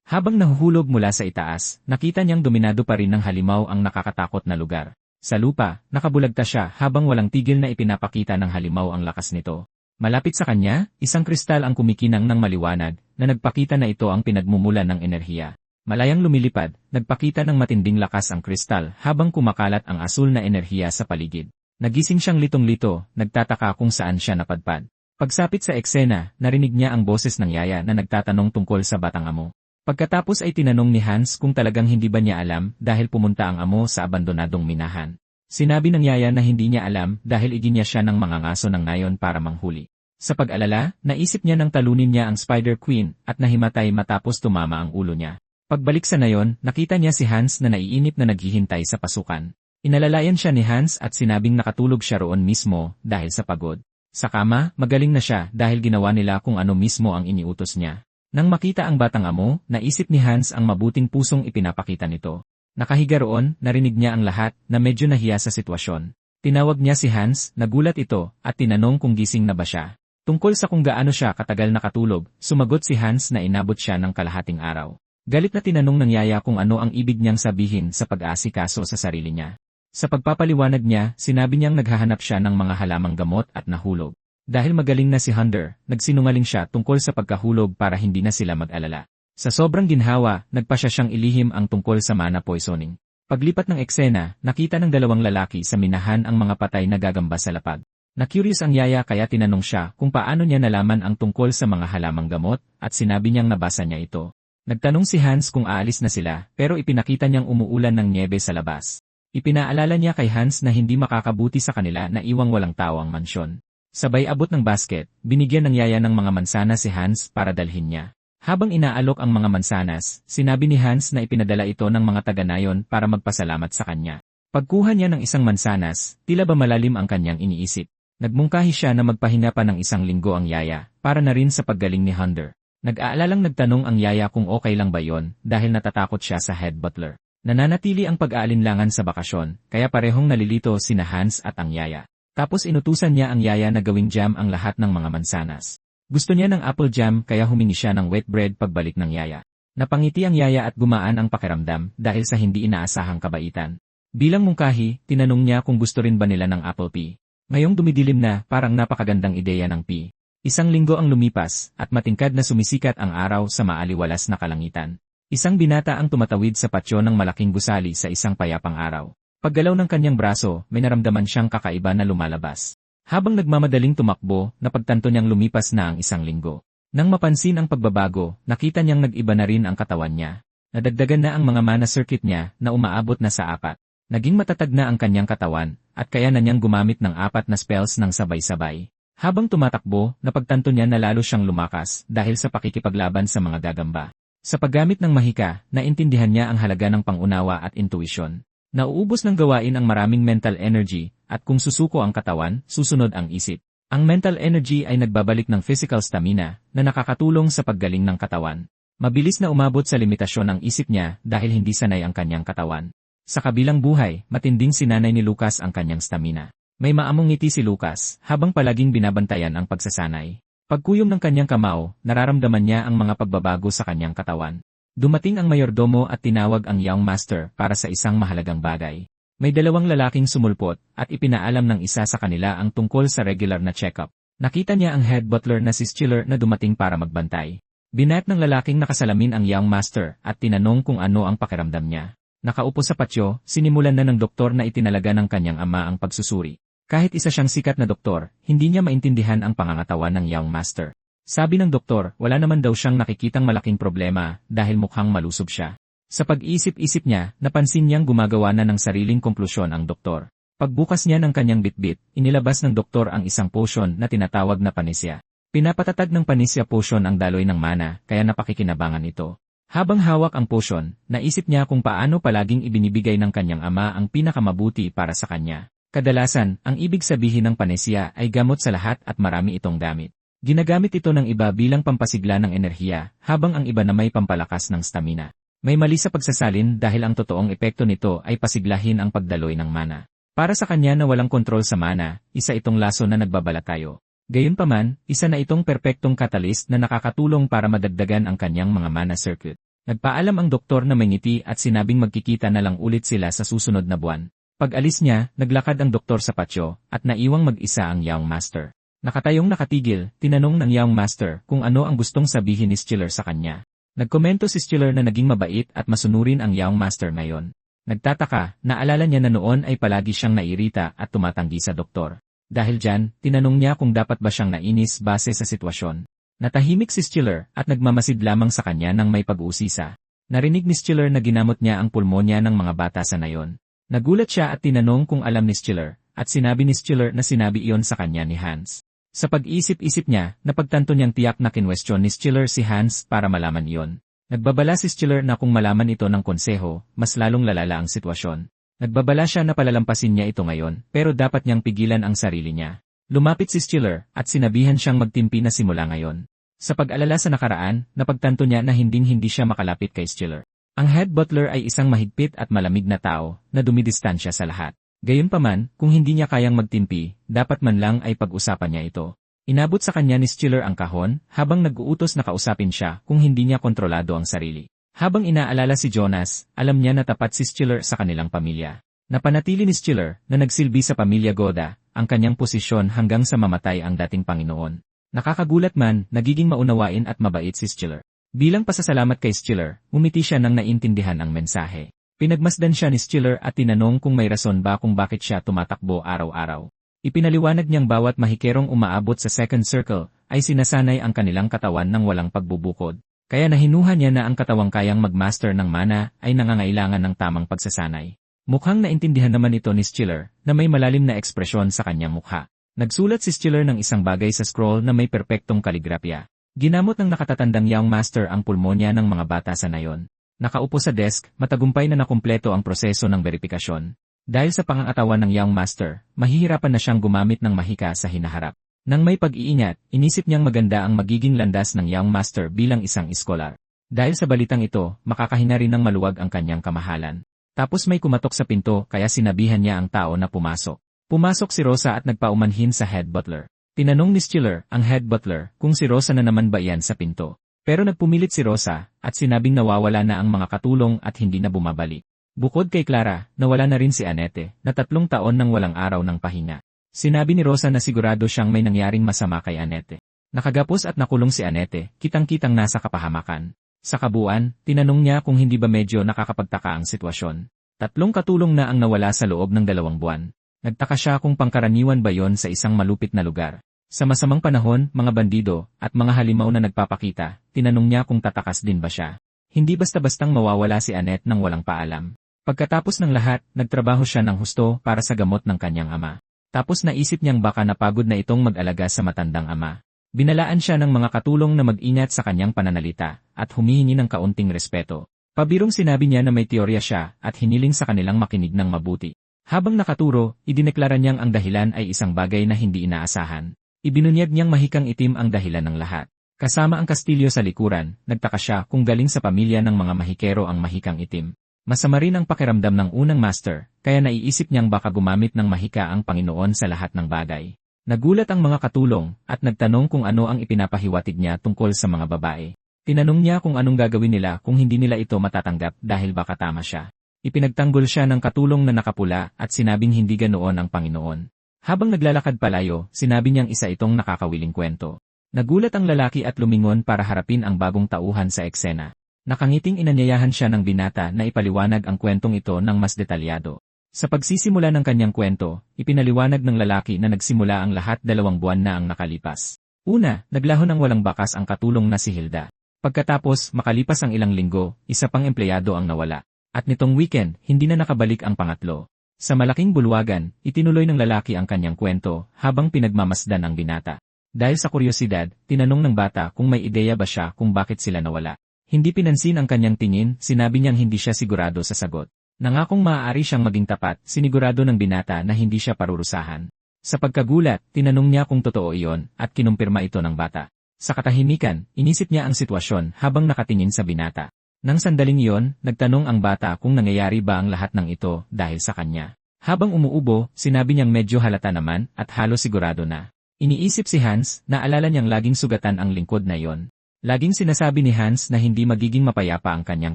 Habang nahuhulog mula sa itaas, nakita niyang dominado pa rin ng halimaw ang nakakatakot na lugar. Sa lupa, nakabulagta siya habang walang tigil na ipinapakita ng halimaw ang lakas nito. Malapit sa kanya, isang kristal ang kumikinang ng maliwanag, na nagpakita na ito ang pinagmumulan ng enerhiya. Malayang lumilipad, nagpakita ng matinding lakas ang kristal habang kumakalat ang asul na enerhiya sa paligid. Nagising siyang litong-lito, nagtataka kung saan siya napadpad. Pagsapit sa eksena, narinig niya ang boses ng yaya na nagtatanong tungkol sa batang amo. Pagkatapos ay tinanong ni Hans kung talagang hindi ba niya alam dahil pumunta ang amo sa abandonadong minahan. Sinabi ng yaya na hindi niya alam dahil iginya siya ng mga ngaso ng nayon para manghuli. Sa pag-alala, naisip niya nang talunin niya ang Spider Queen at nahimatay matapos tumama ang ulo niya. Pagbalik sa nayon, nakita niya si Hans na naiinip na naghihintay sa pasukan. Inalalayan siya ni Hans at sinabing nakatulog siya roon mismo dahil sa pagod. Sa kama, magaling na siya dahil ginawa nila kung ano mismo ang iniutos niya. Nang makita ang batang amo, naisip ni Hans ang mabuting pusong ipinapakita nito. Nakahiga roon, narinig niya ang lahat na medyo nahiya sa sitwasyon. Tinawag niya si Hans, nagulat ito, at tinanong kung gising na ba siya. Tungkol sa kung gaano siya katagal nakatulog, sumagot si Hans na inabot siya ng kalahating araw. Galit na tinanong ng yaya kung ano ang ibig niyang sabihin sa pag-aasikaso sa sarili niya. Sa pagpapaliwanag niya, sinabi niyang naghahanap siya ng mga halamang gamot at nahulog. Dahil magaling na si Hunter, nagsinungaling siya tungkol sa pagkahulog para hindi na sila mag-alala. Sa sobrang ginhawa, nagpasya siyang ilihim ang tungkol sa mana poisoning. Paglipat ng eksena, nakita ng dalawang lalaki sa minahan ang mga patay na gagamba sa lapag. Na-curious ang yaya kaya tinanong siya kung paano niya nalaman ang tungkol sa mga halamang gamot at sinabi niyang nabasa niya ito. Nagtanong si Hans kung aalis na sila pero ipinakita niyang umuulan ng nyebe sa labas. Ipinaalala niya kay Hans na hindi makakabuti sa kanila na iwang walang tao ang mansyon. Sabay abot ng basket, binigyan ng yaya ng mga mansanas si Hans para dalhin niya. Habang inaalok ang mga mansanas, sinabi ni Hans na ipinadala ito ng mga taga-nayon para magpasalamat sa kanya. Pagkuha niya ng isang mansanas, tila ba malalim ang kanyang iniisip. Nagmungkahi siya na magpahinga pa ng 1 linggo ang yaya, para na rin sa paggaling ni Hunter. Nag-aalalang nagtanong ang yaya kung okay lang ba yon dahil natatakot siya sa head butler. Nananatili ang pag-aalinlangan sa bakasyon, kaya parehong nalilito sina Hans at ang yaya. Tapos inutusan niya ang yaya na gawing jam ang lahat ng mga mansanas. Gusto niya ng apple jam kaya humingi siya ng wet bread pagbalik ng yaya. Napangiti ang yaya at gumaan ang pakiramdam dahil sa hindi inaasahang kabaitan. Bilang mungkahi, tinanong niya kung gusto rin ba nila ng apple pie. Ngayong dumidilim na, parang napakagandang ideya ng pie. 1 linggo ang lumipas, at matingkad na sumisikat ang araw sa maaliwalas na kalangitan. Isang binata ang tumatawid sa patio ng malaking gusali sa isang payapang araw. Paggalaw ng kanyang braso, may naramdaman siyang kakaiba na lumalabas. Habang nagmamadaling tumakbo, napagtanto niyang lumipas na ang 1 linggo. Nang mapansin ang pagbabago, nakita niyang nag-iba na rin ang katawan niya. Nadagdagan na ang mga mana circuit niya na umaabot na sa 4. Naging matatag na ang kanyang katawan, at kaya na niyang gumamit ng 4 na spells ng sabay-sabay. Habang tumatakbo, napagtanto niya na lalo siyang lumakas dahil sa pakikipaglaban sa mga gagamba. Sa paggamit ng mahika, naintindihan niya ang halaga ng pangunawa at intuition. Nauubos ng gawain ang maraming mental energy, at kung susuko ang katawan, susunod ang isip. Ang mental energy ay nagbabalik ng physical stamina na nakakatulong sa paggaling ng katawan. Mabilis na umabot sa limitasyon ang isip niya dahil hindi sanay ang kanyang katawan. Sa kabilang buhay, matinding sinanay ni Lucas ang kanyang stamina. May maamong ngiti si Lucas habang palaging binabantayan ang pagsasanay. Pagkuyom ng kanyang kamao, nararamdaman niya ang mga pagbabago sa kanyang katawan. Dumating ang mayordomo at tinawag ang young master para sa isang mahalagang bagay. May 2 lalaking sumulpot at ipinaalam ng isa sa kanila ang tungkol sa regular na check-up. Nakita niya ang head butler na si Schiller na dumating para magbantay. Binayat ng lalaking nakasalamin ang young master at tinanong kung ano ang pakiramdam niya. Nakaupo sa patio, sinimulan na ng doktor na itinalaga ng kanyang ama ang pagsusuri. Kahit isa siyang sikat na doktor, hindi niya maintindihan ang pangangatawan ng young master. Sabi ng doktor, wala naman daw siyang nakikitang malaking problema dahil mukhang malusob siya. Sa pag-isip-isip niya, napansin niyang gumagawa na ng sariling konklusyon ang doktor. Pagbukas niya ng kanyang bitbit, inilabas ng doktor ang isang potion na tinatawag na panisya. Pinapatatag ng panisya potion ang daloy ng mana, kaya napakikinabangan ito. Habang hawak ang potion, naisip niya kung paano palaging ibinibigay ng kanyang ama ang pinakamabuti para sa kanya. Kadalasan, ang ibig sabihin ng panisya ay gamot sa lahat at marami itong gamit. Ginagamit ito ng iba bilang pampasigla ng enerhiya, habang ang iba na may pampalakas ng stamina. May mali sa pagsasalin dahil ang totoong epekto nito ay pasiglahin ang pagdaloy ng mana. Para sa kanya na walang kontrol sa mana, isa itong laso na nagbabalatayo. Gayunpaman, isa na itong perpektong catalyst na nakakatulong para madagdagan ang kanyang mga mana circuit. Nagpaalam ang doktor na may ngiti at sinabing magkikita na lang ulit sila sa susunod na buwan. Pag-alis niya, naglakad ang doktor sa patio at naiwang mag-isa ang young master. Nakatayong nakatigil, tinanong ng young master kung ano ang gustong sabihin ni Schiller sa kanya. Nagkomento si Schiller na naging mabait at masunurin ang young master ngayon. Nagtataka, naalala niya na noon ay palagi siyang nairita at tumatanggi sa doktor. Dahil dyan, tinanong niya kung dapat ba siyang nainis base sa sitwasyon. Natahimik si Schiller at nagmamasid lamang sa kanya ng may pag-uusisa. Narinig ni Schiller na ginamot niya ang pulmonya ng mga bata sa nayon. Nagulat siya at tinanong kung alam ni Schiller, at sinabi ni Schiller na sinabi iyon sa kanya ni Hans. Sa pag-isip-isip niya, napagtanto niyang tiyak na kinwestiyon ni Schiller si Hans para malaman iyon. Nagbabala si Schiller na kung malaman ito ng konseho, mas lalong lalala ang sitwasyon. Nagbabala siya na palalampasin niya ito ngayon, pero dapat niyang pigilan ang sarili niya. Lumapit si Schiller at sinabihan siyang magtimpi na simula ngayon. Sa pag-alala sa nakaraan, napagtanto niya na hinding-hindi siya makalapit kay Schiller. Ang head butler ay isang mahigpit at malamig na tao na dumidistansya sa lahat. Gayunpaman, kung hindi niya kayang magtimpi, dapat man lang ay pag-usapan niya ito. Inabot sa kanya ni Schiller ang kahon habang nag-uutos na kausapin siya kung hindi niya kontrolado ang sarili. Habang inaalala si Jonas, alam niya na tapat si Schiller sa kanilang pamilya. Napanatili ni Schiller na nagsilbi sa pamilya Goda, ang kanyang posisyon hanggang sa mamatay ang dating Panginoon. Nakakagulat man, nagiging maunawain at mabait si Schiller. Bilang pasasalamat kay Schiller, umiti siya nang naintindihan ang mensahe. Pinagmasdan siya ni Schiller at tinanong kung may rason ba kung bakit siya tumatakbo araw-araw. Ipinaliwanag niyang bawat mahikerong umaabot sa second circle ay sinasanay ang kanilang katawan ng walang pagbubukod. Kaya nahinuha niya na ang katawang kayang magmaster ng mana ay nangangailangan ng tamang pagsasanay. Mukhang naintindihan naman ito ni Schiller na may malalim na ekspresyon sa kanyang mukha. Nagsulat si Schiller ng isang bagay sa scroll na may perpektong kaligrapya. Ginamot ng nakatatandang young master ang pulmonya ng mga bata sa nayon. Nakaupo sa desk, matagumpay na nakumpleto ang proseso ng beripikasyon. Dahil sa pangangatawan ng young master, mahihirapan na siyang gumamit ng mahika sa hinaharap. Nang may pag-iingat, inisip niyang maganda ang magiging landas ng young master bilang isang iskolar. Dahil sa balitang ito, makakahina rin ng maluwag ang kanyang kamahalan. Tapos may kumatok sa pinto kaya sinabihan niya ang tao na pumasok. Pumasok si Rosa at nagpaumanhin sa head butler. Tinanong ni Schiller, ang head butler, kung si Rosa na naman ba yan sa pinto. Pero nagpumilit si Rosa at sinabing nawawala na ang mga katulong at hindi na bumabalik. Bukod kay Clara, nawala na rin si Annette na 3 taon nang walang araw ng pahinga. Sinabi ni Rosa na sigurado siyang may nangyaring masama kay Annette. Nakagapos at nakulong si Annette, kitang-kitang nasa kapahamakan. Sa kabuuan, tinanong niya kung hindi ba medyo nakakapagtaka ang sitwasyon. 3 katulong na ang nawala sa loob ng 2 buwan. Nagtaka siya kung pangkaraniwan ba yon sa isang malupit na lugar. Sa masamang panahon, mga bandido at mga halimaw na nagpapakita, tinanong niya kung tatakas din ba siya. Hindi basta-bastang mawawala si Annette nang walang paalam. Pagkatapos ng lahat, nagtrabaho siya ng husto para sa gamot ng kanyang ama. Tapos naisip niyang baka napagod na itong mag-alaga sa matandang ama. Binalaan siya ng mga katulong na mag-ingat sa kanyang pananalita at humihingi ng kaunting respeto. Pabirong sinabi niya na may teorya siya at hiniling sa kanilang makinig ng mabuti. Habang nakaturo, idineklara niyang ang dahilan ay isang bagay na hindi inaasahan. Ibinunyag niyang mahikang itim ang dahilan ng lahat. Kasama ang kastilyo sa likuran, nagtaka siya kung galing sa pamilya ng mga mahikero ang mahikang itim. Masama rin ang pakiramdam ng unang master, kaya naiisip niyang baka gumamit ng mahika ang Panginoon sa lahat ng bagay. Nagulat ang mga katulong, at nagtanong kung ano ang ipinapahiwatig niya tungkol sa mga babae. Tinanong niya kung anong gagawin nila kung hindi nila ito matatanggap dahil baka tama siya. Ipinagtanggol siya ng katulong na nakapula at sinabing hindi ganoon ang Panginoon. Habang naglalakad palayo, sinabi niyang isa itong nakakawiling kwento. Nagulat ang lalaki at lumingon para harapin ang bagong tauhan sa eksena. Nakangiting inanyayahan siya ng binata na ipaliwanag ang kwentong ito ng mas detalyado. Sa pagsisimula ng kanyang kwento, ipinaliwanag ng lalaki na nagsimula ang lahat 2 buwan na ang nakalipas. Una, naglaho ng walang bakas ang katulong na si Hilda. Pagkatapos, makalipas ang ilang linggo, isa pang empleyado ang nawala. At nitong weekend, hindi na nakabalik ang pangatlo. Sa malaking bulwagan, itinuloy ng lalaki ang kanyang kwento habang pinagmamasdan ang binata. Dahil sa kuryosidad, tinanong ng bata kung may ideya ba siya kung bakit sila nawala. Hindi pinansin ang kanyang tingin, sinabi niyang hindi siya sigurado sa sagot. Nangakong maaari siyang maging tapat, sinigurado ng binata na hindi siya parurusahan. Sa pagkagulat, tinanong niya kung totoo iyon at kinumpirma ito ng bata. Sa katahimikan, inisip niya ang sitwasyon habang nakatingin sa binata. Nang sandaling iyon, nagtanong ang bata kung nangyayari ba ang lahat ng ito dahil sa kanya. Habang umuubo, sinabi niyang medyo halata naman at halos sigurado na. Iniisip si Hans, naalala niyang laging sugatan ang lingkod na iyon. Laging sinasabi ni Hans na hindi magiging mapayapa ang kanyang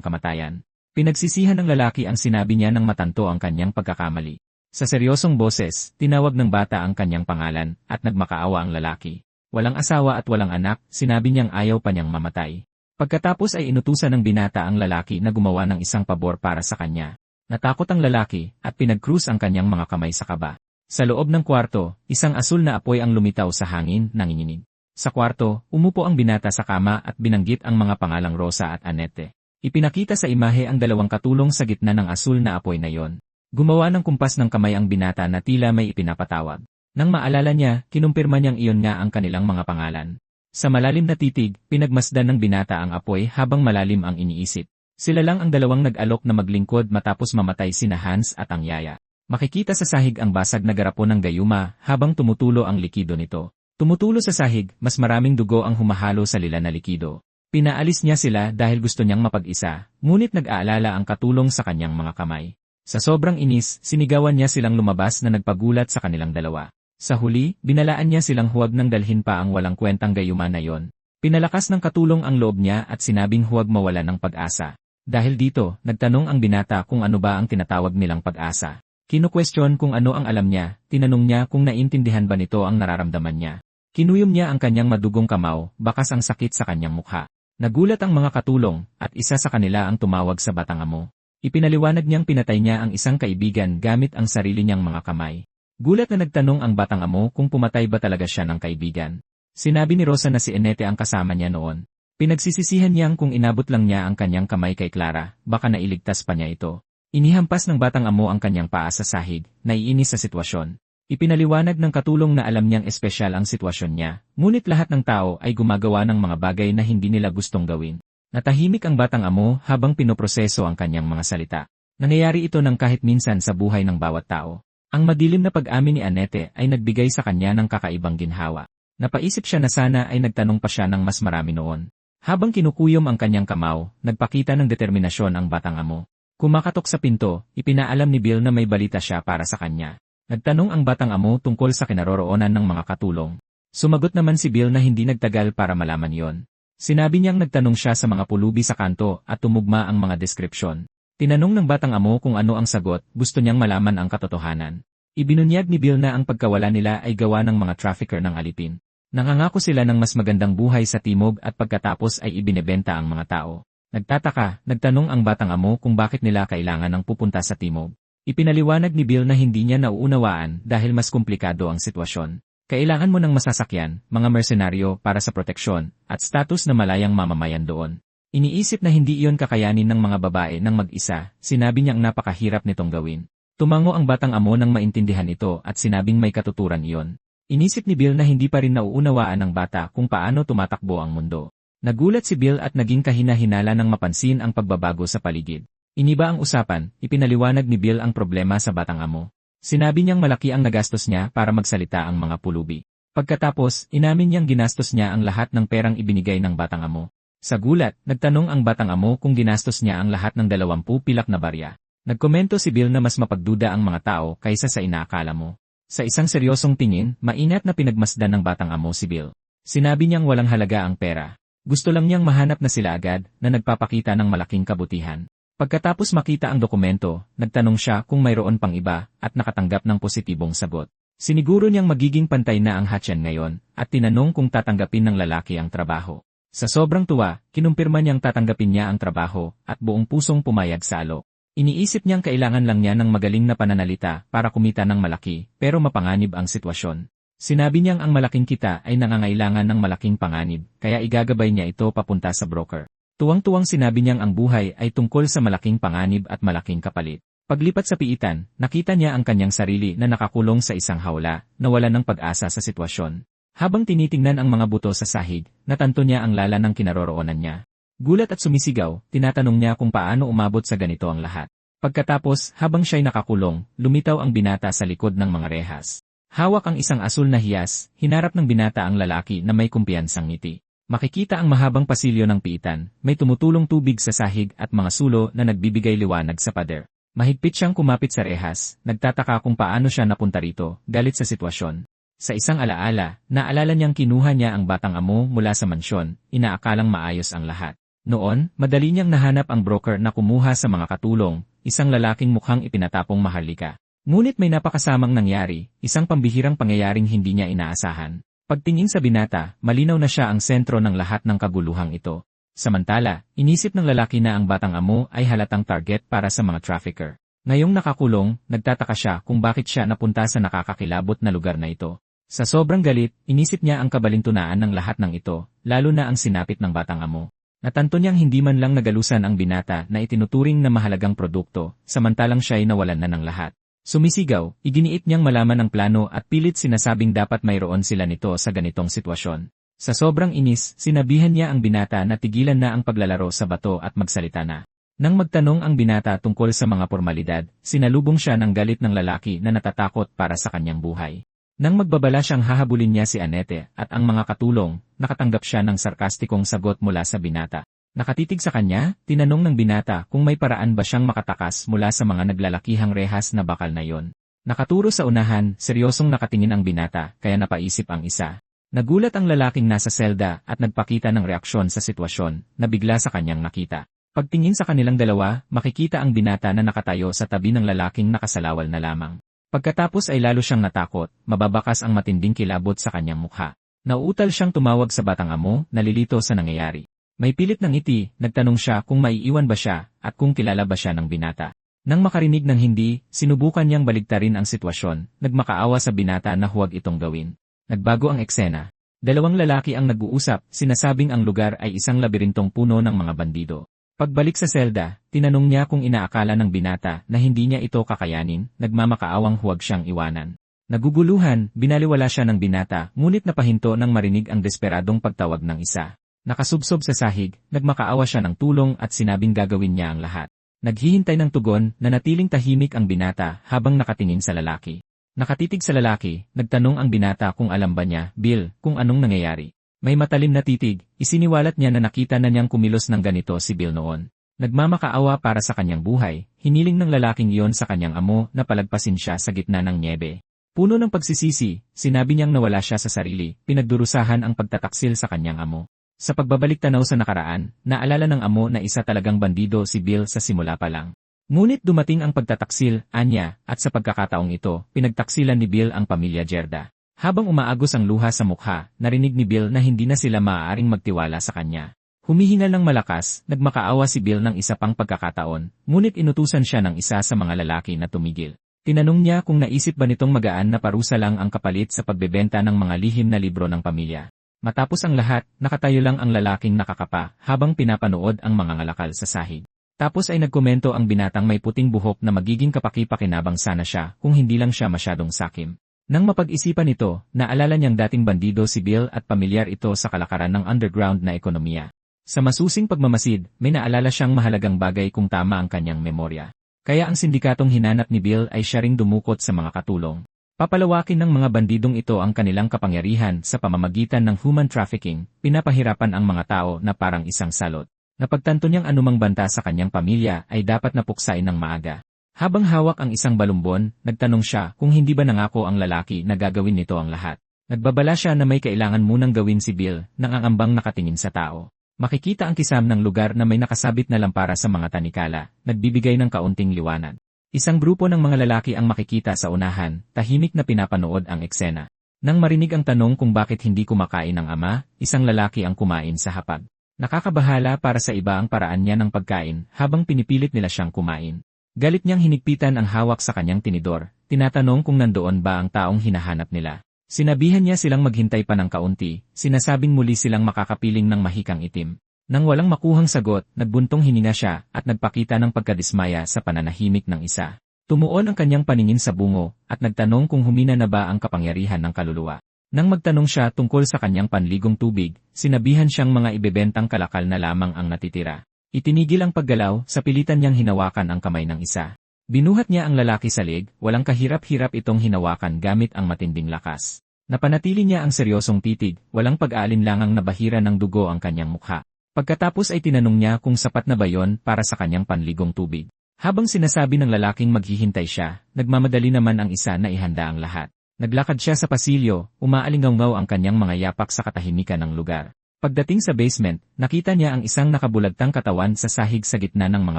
kamatayan. Pinagsisihan ng lalaki ang sinabi niya nang matanto ang kanyang pagkakamali. Sa seryosong boses, tinawag ng bata ang kanyang pangalan at nagmakaawa ang lalaki. Walang asawa at walang anak, sinabi niyang ayaw pa niyang mamatay. Pagkatapos ay inutusan ng binata ang lalaki na gumawa ng isang pabor para sa kanya. Natakot ang lalaki at pinag-cruise ang kanyang mga kamay sa kaba. Sa loob ng kwarto, isang asul na apoy ang lumitaw sa hangin, nanginginig. Sa kwarto, umupo ang binata sa kama at binanggit ang mga pangalang Rosa at Annette. Ipinakita sa imahe ang 2 katulong sa gitna ng asul na apoy na yon. Gumawa ng kumpas ng kamay ang binata na tila may ipinapatawag. Nang maalala niya, kinumpirma niyang iyon nga ang kanilang mga pangalan. Sa malalim na titig, pinagmasdan ng binata ang apoy habang malalim ang iniisip. Sila lang ang 2 nag-alok na maglingkod matapos mamatay sina Hans at ang yaya. Makikita sa sahig ang basag na garapon ng gayuma habang tumutulo ang likido nito. Tumutulo sa sahig, mas maraming dugo ang humahalo sa lila na likido. Pinaalis niya sila dahil gusto niyang mapag-isa, ngunit nag-aalala ang katulong sa kanyang mga kamay. Sa sobrang inis, sinigawan niya silang lumabas na nagpagulat sa kanilang 2. Sa huli, binalaan niya silang huwag nang dalhin pa ang walang kwentang gayuma na yon. Pinalakas ng katulong ang loob niya at sinabing huwag mawala ng pag-asa. Dahil dito, nagtanong ang binata kung ano ba ang tinatawag nilang pag-asa. Kinu-question kung ano ang alam niya, tinanong niya kung naintindihan ba nito ang nararamdaman niya. Kinuyom niya ang kanyang madugong kamao, bakas ang sakit sa kanyang mukha. Nagulat ang mga katulong, at isa sa kanila ang tumawag sa batang amo. Ipinaliwanag niyang pinatay niya ang isang kaibigan gamit ang sarili niyang mga kamay. Gulat na nagtanong ang batang amo kung pumatay ba talaga siya ng kaibigan. Sinabi ni Rosa na si Annette ang kasama niya noon. Pinagsisisihan niyang kung inabot lang niya ang kanyang kamay kay Clara, baka nailigtas pa niya ito. Inihampas ng batang amo ang kanyang paa sa sahig, naiinis sa sitwasyon. Ipinaliwanag ng katulong na alam niyang espesyal ang sitwasyon niya, ngunit lahat ng tao ay gumagawa ng mga bagay na hindi nila gustong gawin. Natahimik ang batang amo habang pinoproseso ang kanyang mga salita. Nangyayari ito ng kahit minsan sa buhay ng bawat tao. Ang madilim na pag-amin ni Annette ay nagbigay sa kanya ng kakaibang ginhawa. Napaisip siya na sana ay nagtanong pa siya ng mas marami noon. Habang kinukuyom ang kanyang kamao, nagpakita ng determinasyon ang batang amo. Kumakatok sa pinto, ipinaalam ni Bill na may balita siya para sa kanya. Nagtanong ang batang amo tungkol sa kinaroroonan ng mga katulong. Sumagot naman si Bill na hindi nagtagal para malaman yon. Sinabi niyang nagtanong siya sa mga pulubi sa kanto at tumugma ang mga deskripsyon. Tinanong ng batang amo kung ano ang sagot, gusto niyang malaman ang katotohanan. Ibinunyag ni Bill na ang pagkawala nila ay gawa ng mga trafficker ng alipin. Nangangako sila ng mas magandang buhay sa timog at pagkatapos ay ibinebenta ang mga tao. Nagtataka, nagtanong ang batang amo kung bakit nila kailangan ng pupunta sa timog. Ipinaliwanag ni Bill na hindi niya nauunawaan dahil mas komplikado ang sitwasyon. Kailangan mo ng masasakyan, mga mersenaryo para sa proteksyon, at status na malayang mamamayan doon. Iniisip na hindi iyon kakayanin ng mga babae ng mag-isa, sinabi niyang napakahirap nitong gawin. Tumango ang batang amo nang maintindihan ito at sinabing may katuturan iyon. Inisip ni Bill na hindi pa rin nauunawaan ng bata kung paano tumatakbo ang mundo. Nagulat si Bill at naging kahina-hinala nang mapansin ang pagbabago sa paligid. Iniba ang usapan, ipinaliwanag ni Bill ang problema sa batang amo. Sinabi niyang malaki ang nagastos niya para magsalita ang mga pulubi. Pagkatapos, inamin niyang ginastos niya ang lahat ng perang ibinigay ng batang amo. Sa gulat, nagtanong ang batang amo kung ginastos niya ang lahat ng 20 pilak na barya. Nagkomento si Bill na mas mapagduda ang mga tao kaysa sa inaakala mo. Sa isang seryosong tingin, maingat na pinagmasdan ng batang amo si Bill. Sinabi niyang walang halaga ang pera. Gusto lang niyang mahanap na sila agad na nagpapakita ng malaking kabutihan. Pagkatapos makita ang dokumento, nagtanong siya kung mayroon pang iba at nakatanggap ng positibong sagot. Siniguro niyang magiging pantay na ang hatchan ngayon at tinanong kung tatanggapin ng lalaki ang trabaho. Sa sobrang tuwa, kinumpirma niyang tatanggapin niya ang trabaho at buong pusong pumayag sa alok. Iniisip niyang kailangan lang niya ng magaling na pananalita para kumita ng malaki pero mapanganib ang sitwasyon. Sinabi niyang ang malaking kita ay nangangailangan ng malaking panganib kaya igagabay niya ito papunta sa broker. Tuwang-tuwang sinabi niyang ang buhay ay tungkol sa malaking panganib at malaking kapalit. Paglipat sa piitan, nakita niya ang kanyang sarili na nakakulong sa isang hawla na wala ng pag-asa sa sitwasyon. Habang tinitingnan ang mga buto sa sahig, natanto niya ang lala ng kinaroroonan niya. Gulat at sumisigaw, tinatanong niya kung paano umabot sa ganito ang lahat. Pagkatapos, habang siya'y nakakulong, lumitaw ang binata sa likod ng mga rehas. Hawak ang isang asul na hiyas, hinarap ng binata ang lalaki na may kumpiyansang ngiti. Makikita ang mahabang pasilyo ng piitan, may tumutulong tubig sa sahig at mga sulo na nagbibigay liwanag sa pader. Mahigpit siyang kumapit sa rehas, nagtataka kung paano siya napunta rito, galit sa sitwasyon. Sa isang alaala, naalala niyang kinuha niya ang batang amo mula sa mansyon, inaakalang maayos ang lahat. Noon, madali niyang nahanap ang broker na kumuha sa mga katulong, isang lalaking mukhang ipinatapong maharlika. Ngunit may napakasamang nangyari, isang pambihirang pangyayaring hindi niya inaasahan. Pagtingin sa binata, malinaw na siya ang sentro ng lahat ng kaguluhang ito. Samantala, inisip ng lalaki na ang batang amo ay halatang target para sa mga trafficker. Ngayong nakakulong, nagtataka siya kung bakit siya napunta sa nakakakilabot na lugar na ito. Sa sobrang galit, inisip niya ang kabalintunaan ng lahat ng ito, lalo na ang sinapit ng batang amo. Natanto niyang hindi man lang nagalusan ang binata na itinuturing na mahalagang produkto, samantalang siya'y nawalan na ng lahat. Sumisigaw, iginiit niyang malaman ang plano at pilit sinasabing dapat mayroon sila nito sa ganitong sitwasyon. Sa sobrang inis, sinabihan niya ang binata na tigilan na ang paglalaro sa bato at magsalita na. Nang magtanong ang binata tungkol sa mga formalidad, sinalubong siya ng galit ng lalaki na natatakot para sa kanyang buhay. Nang magbabala siyang hahabulin niya si Annette at ang mga katulong, nakatanggap siya ng sarkastikong sagot mula sa binata. Nakatitig sa kanya, tinanong ng binata kung may paraan ba siyang makatakas mula sa mga naglalakihang rehas na bakal na yon. Nakaturo sa unahan, seryosong nakatingin ang binata, kaya napaisip ang isa. Nagulat ang lalaking nasa selda at nagpakita ng reaksyon sa sitwasyon na bigla sa kanyang nakita. Pagtingin sa kanilang dalawa, makikita ang binata na nakatayo sa tabi ng lalaking nakasalawal na lamang. Pagkatapos ay lalo siyang natakot, mababakas ang matinding kilabot sa kanyang mukha. Nauutal siyang tumawag sa batang amo, nalilito sa nangyayari. May pilit ng ngiti, nagtanong siya kung maiiwan ba siya at kung kilala ba siya ng binata. Nang makarinig ng hindi, sinubukan niyang baligtarin ang sitwasyon, nagmakaawa sa binata na huwag itong gawin. Nagbago ang eksena. Dalawang lalaki ang nag-uusap, sinasabing ang lugar ay isang labirintong puno ng mga bandido. Pagbalik sa selda, tinanong niya kung inaakala ng binata na hindi niya ito kakayanin, nagmamakaawang huwag siyang iwanan. Naguguluhan, binaliwala siya ng binata, ngunit napahinto nang marinig ang desperadong pagtawag ng isa. Nakasubsob sa sahig, nagmakaawa siya ng tulong at sinabing gagawin niya ang lahat. Naghihintay ng tugon, nanatiling tahimik ang binata habang nakatingin sa lalaki. Nakatitig sa lalaki, nagtanong ang binata kung alam ba niya, Bill, kung anong nangyayari. May matalim na titig, isiniwalat niya na nakita na niyang kumilos ng ganito si Bill noon. Nagmamakaawa para sa kanyang buhay, hiniling ng lalaking iyon sa kanyang amo na palagpasin siya sa gitna ng nyebe. Puno ng pagsisisi, sinabi niyang nawala siya sa sarili, pinagdurusahan ang pagtataksil sa kanyang amo. Sa pagbabalik tanaw sa nakaraan, naalala ng amo na isa talagang bandido si Bill sa simula pa lang. Ngunit dumating ang pagtataksil, anya, at sa pagkakataong ito, pinagtaksilan ni Bill ang pamilya Gerda. Habang umaagos ang luha sa mukha, narinig ni Bill na hindi na sila maaaring magtiwala sa kanya. Humihingal ng malakas, nagmakaawa si Bill ng isa pang pagkakataon, ngunit inutusan siya ng isa sa mga lalaki na tumigil. Tinanong niya kung naisip ba nitong magaan na parusa lang ang kapalit sa pagbebenta ng mga lihim na libro ng pamilya. Matapos ang lahat, nakatayo lang ang lalaking nakakapa habang pinapanood ang mga ngalakal sa sahig. Tapos ay nagkomento ang binatang may puting buhok na magiging kapaki-pakinabang sana siya kung hindi lang siya masyadong sakim. Nang mapag-isipan ito, naalala niyang dating bandido si Bill at pamilyar ito sa kalakaran ng underground na ekonomiya. Sa masusing pagmamasid, may naalala siyang mahalagang bagay kung tama ang kanyang memorya. Kaya ang sindikatong hinanap ni Bill ay siya ring dumukot sa mga katulong. Papalawakin ng mga bandidong ito ang kanilang kapangyarihan sa pamamagitan ng human trafficking, pinapahirapan ang mga tao na parang isang salot. Napagtanto niyang anumang banta sa kanyang pamilya ay dapat napuksain ng maaga. Habang hawak ang isang balumbon, nagtanong siya kung hindi ba nangako ang lalaki na gagawin nito ang lahat. Nagbabala siya na may kailangan munang gawin si Bill nang ang ambang nakatingin sa tao. Makikita ang kisam ng lugar na may nakasabit na lampara sa mga tanikala, nagbibigay ng kaunting liwanag. Isang grupo ng mga lalaki ang makikita sa unahan, tahimik na pinapanood ang eksena. Nang marinig ang tanong kung bakit hindi kumakain ang ama, isang lalaki ang kumain sa hapag. Nakakabahala para sa iba ang paraan niya ng pagkain habang pinipilit nila siyang kumain. Galit niyang hinigpitan ang hawak sa kanyang tinidor, tinatanong kung nandoon ba ang taong hinahanap nila. Sinabihan niya silang maghintay pa ng kaunti, sinasabing muli silang makakapiling ng mahikang itim. Nang walang makuhang sagot, nagbuntong hininga siya at nagpakita ng pagkadismaya sa pananahimik ng isa. Tumuon ang kanyang paningin sa bungo at nagtanong kung humina na ba ang kapangyarihan ng kaluluwa. Nang magtanong siya tungkol sa kanyang panligong tubig, sinabihan siyang mga ibebentang kalakal na lamang ang natitira. Itinigil ang paggalaw, sa pilitan niyang hinawakan ang kamay ng isa. Binuhat niya ang lalaki sa leg, walang kahirap-hirap itong hinawakan gamit ang matinding lakas. Napanatili niya ang seryosong titig, walang pag-aalinlangang nabahira ng dugo ang kanyang mukha. Pagkatapos ay tinanong niya kung sapat na ba yon para sa kanyang panligong tubig. Habang sinasabi ng lalaking maghihintay siya, nagmamadali naman ang isa na ihanda ang lahat. Naglakad siya sa pasilyo, umaalingaw-ngaw ang kanyang mga yapak sa katahimikan ng lugar. Pagdating sa basement, nakita niya ang isang nakabulagtang katawan sa sahig sa gitna ng mga